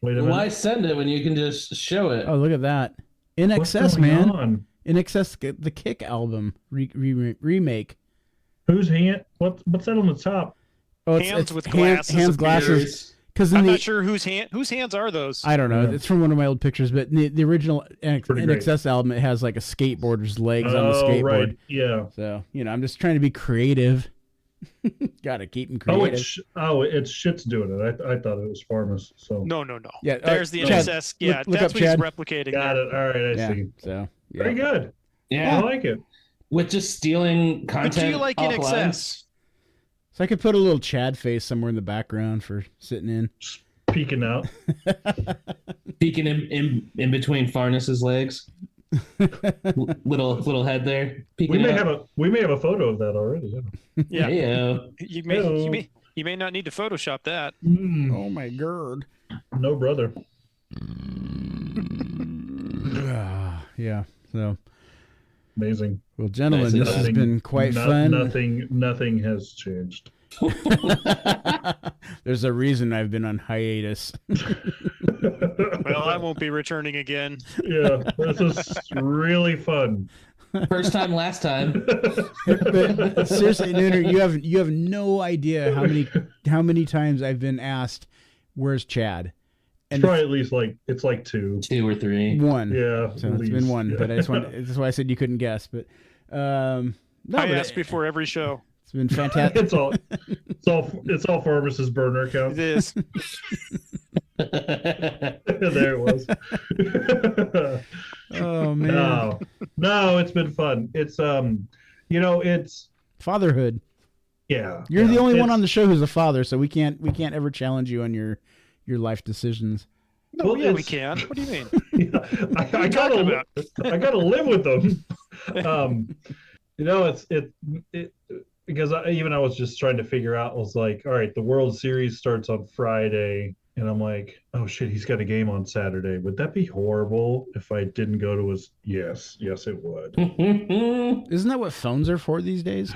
E: Wait a minute.
F: Why send it when you can just show it?
D: Oh, look at that. In
E: What's
D: Excess,
E: going
D: man.
E: on?
D: In Excess, the Kick album remake.
E: Whose hand? What's that on the top?
D: Oh,
C: Hands with glasses
D: hands,
C: of
D: glasses. Because
C: I'm not sure whose hands are those.
D: I don't know.
E: Yeah.
D: It's from one of my old pictures, but the original
E: Pretty
D: In
E: great.
D: Excess album, it has like a skateboarder's legs on the
E: Oh,
D: skateboard.
E: right. Yeah.
D: So, I'm just trying to be creative. Got to keep them
E: Oh,
D: creative.
E: it's Shit's doing it. I thought it was Farmus. So
C: No.
D: Yeah,
C: There's the
D: Chad,
C: NSS. Yeah,
D: look
C: that's
D: up
C: what
D: Chad.
C: he's replicating.
E: got
C: there.
E: it. All right, I
D: Yeah,
E: see.
D: so, yeah.
E: Very good.
F: Yeah,
E: I like it.
F: with just stealing
C: What
F: content.
C: do you like in
F: offline.
C: excess?
D: So I could put a little Chad face somewhere in the background for sitting in.
E: Peeking out.
F: Peeking in between Farnus's legs. little head there.
E: We
F: Peeking
E: may
F: out.
E: have a photo of that already. Yeah.
C: Yeah,
F: Heyo.
C: you
E: Hello.
C: may not need to Photoshop that.
E: Mm.
D: Oh my god.
E: No brother.
D: Yeah. So,
E: Amazing.
D: well, gentlemen,
F: Nice.
D: this has been quite fun.
E: Nothing has changed.
D: There's a reason I've been on hiatus.
C: Well, I won't be returning again.
E: Yeah, this is really fun.
F: First time, last time.
D: But seriously, Nooner, you have no idea how many times I've been asked, "Where's Chad?"
E: And probably at least like two
F: or three.
D: One.
E: Yeah.
D: So it's been one, but I just want. That's why I said you couldn't guess. But no,
C: I ask before every show.
D: It's been fantastic.
E: it's all Pharmacist burner account.
C: It is.
E: There it was.
D: Oh man.
E: No, it's been fun. It's it's
D: fatherhood.
E: Yeah.
D: You're the only one on the show who's a father, so we can't ever challenge you on your life decisions.
C: No, well, yeah, we can. What do you mean?
E: Yeah, I gotta live with them. It's because I was just trying to figure out. I was like, all right, the World Series starts on Friday, and I'm like, oh shit, he's got a game on Saturday. Would that be horrible if I didn't go to his? Yes, it would.
D: Isn't that what phones are for these days?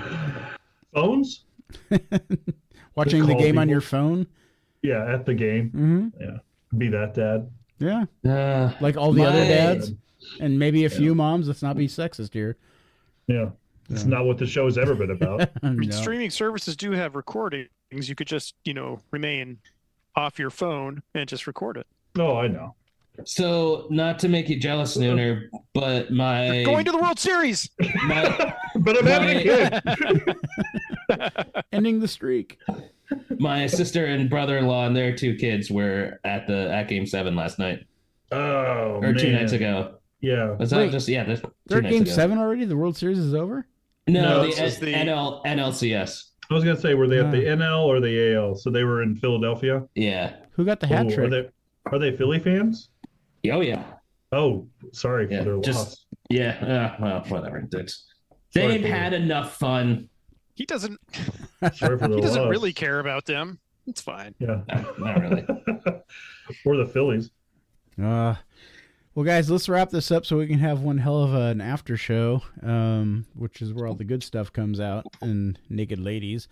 E: Phones?
D: Watching the game on your phone?
E: Yeah, at the game.
D: Mm-hmm.
E: Yeah, be that dad.
D: Yeah, like all the other dads, and maybe a few moms. Let's not be sexist here.
E: Yeah. It's not what the show's ever been about.
C: No. Streaming services do have recordings. You could just, remain off your phone and just record it.
E: Oh, I know.
F: So, not to make you jealous, Nooner, but
C: You're going to the World Series.
E: But I'm having a kid.
D: Ending the streak.
F: My sister and brother-in-law and their two kids were at Game 7 last night.
E: Oh,
F: or 2 nights ago.
E: Yeah.
F: Was that just that's
D: they're Game 7 already? The World Series is over?
F: No, the NLCS.
E: I was gonna say, were they at the NL or the AL? So they were in Philadelphia.
F: Yeah.
D: Who got the hat trick?
E: Are they Philly fans?
F: Oh yeah.
E: Oh, sorry for their loss.
F: Yeah. Well, whatever. They've had enough fun.
C: He doesn't.
E: Sorry for
C: he doesn't really care about them. It's fine.
E: Yeah.
F: No, not really.
E: Or the Phillies.
D: Well, guys, let's wrap this up so we can have one hell of an after show, which is where all the good stuff comes out, and Naked Ladies.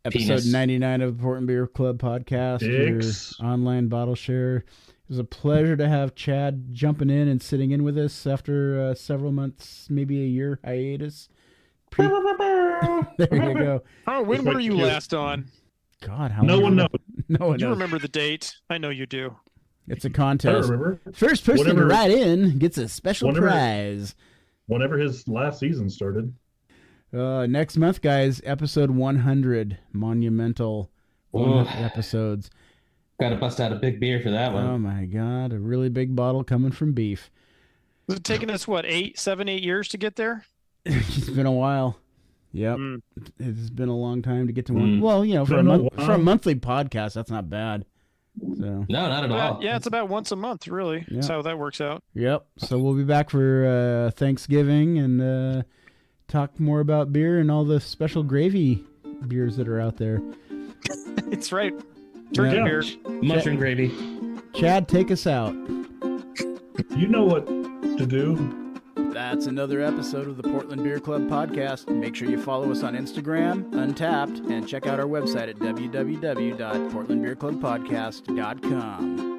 D: Episode 99 of the Portland Beer Club podcast, your online bottle share. It was a pleasure to have Chad jumping in and sitting in with us after several months, maybe a year hiatus. There you go.
C: Oh, when were you last on?
D: God, how
E: no one knows.
D: No one knows.
C: You remember the date? I know you do.
D: It's a contest.
E: I remember.
D: First person to write in gets a special prize.
E: Whenever his last season started.
D: Next month, guys, episode 100. Monumental 100 episodes.
F: Got to bust out a big beer for that one.
D: Oh, my God. A really big bottle coming from Beef.
C: Was it taking us, 7, 8 years to get there?
D: It's been a while. Yep. It's been a long time to get to one. Well, for a monthly podcast, that's not bad. So.
F: No, not at all.
C: Yeah, it's about once a month, really. That's how that works out.
D: Yep. So we'll be back for Thanksgiving and talk more about beer and all the special gravy beers that are out there.
C: It's right. Turkey beer.
F: Mushroom gravy.
D: Chad, take us out.
E: You know what to do.
D: That's another episode of the Portland Beer Club podcast. Make sure you follow us on Instagram, Untapped, and check out our website at www.portlandbeerclubpodcast.com.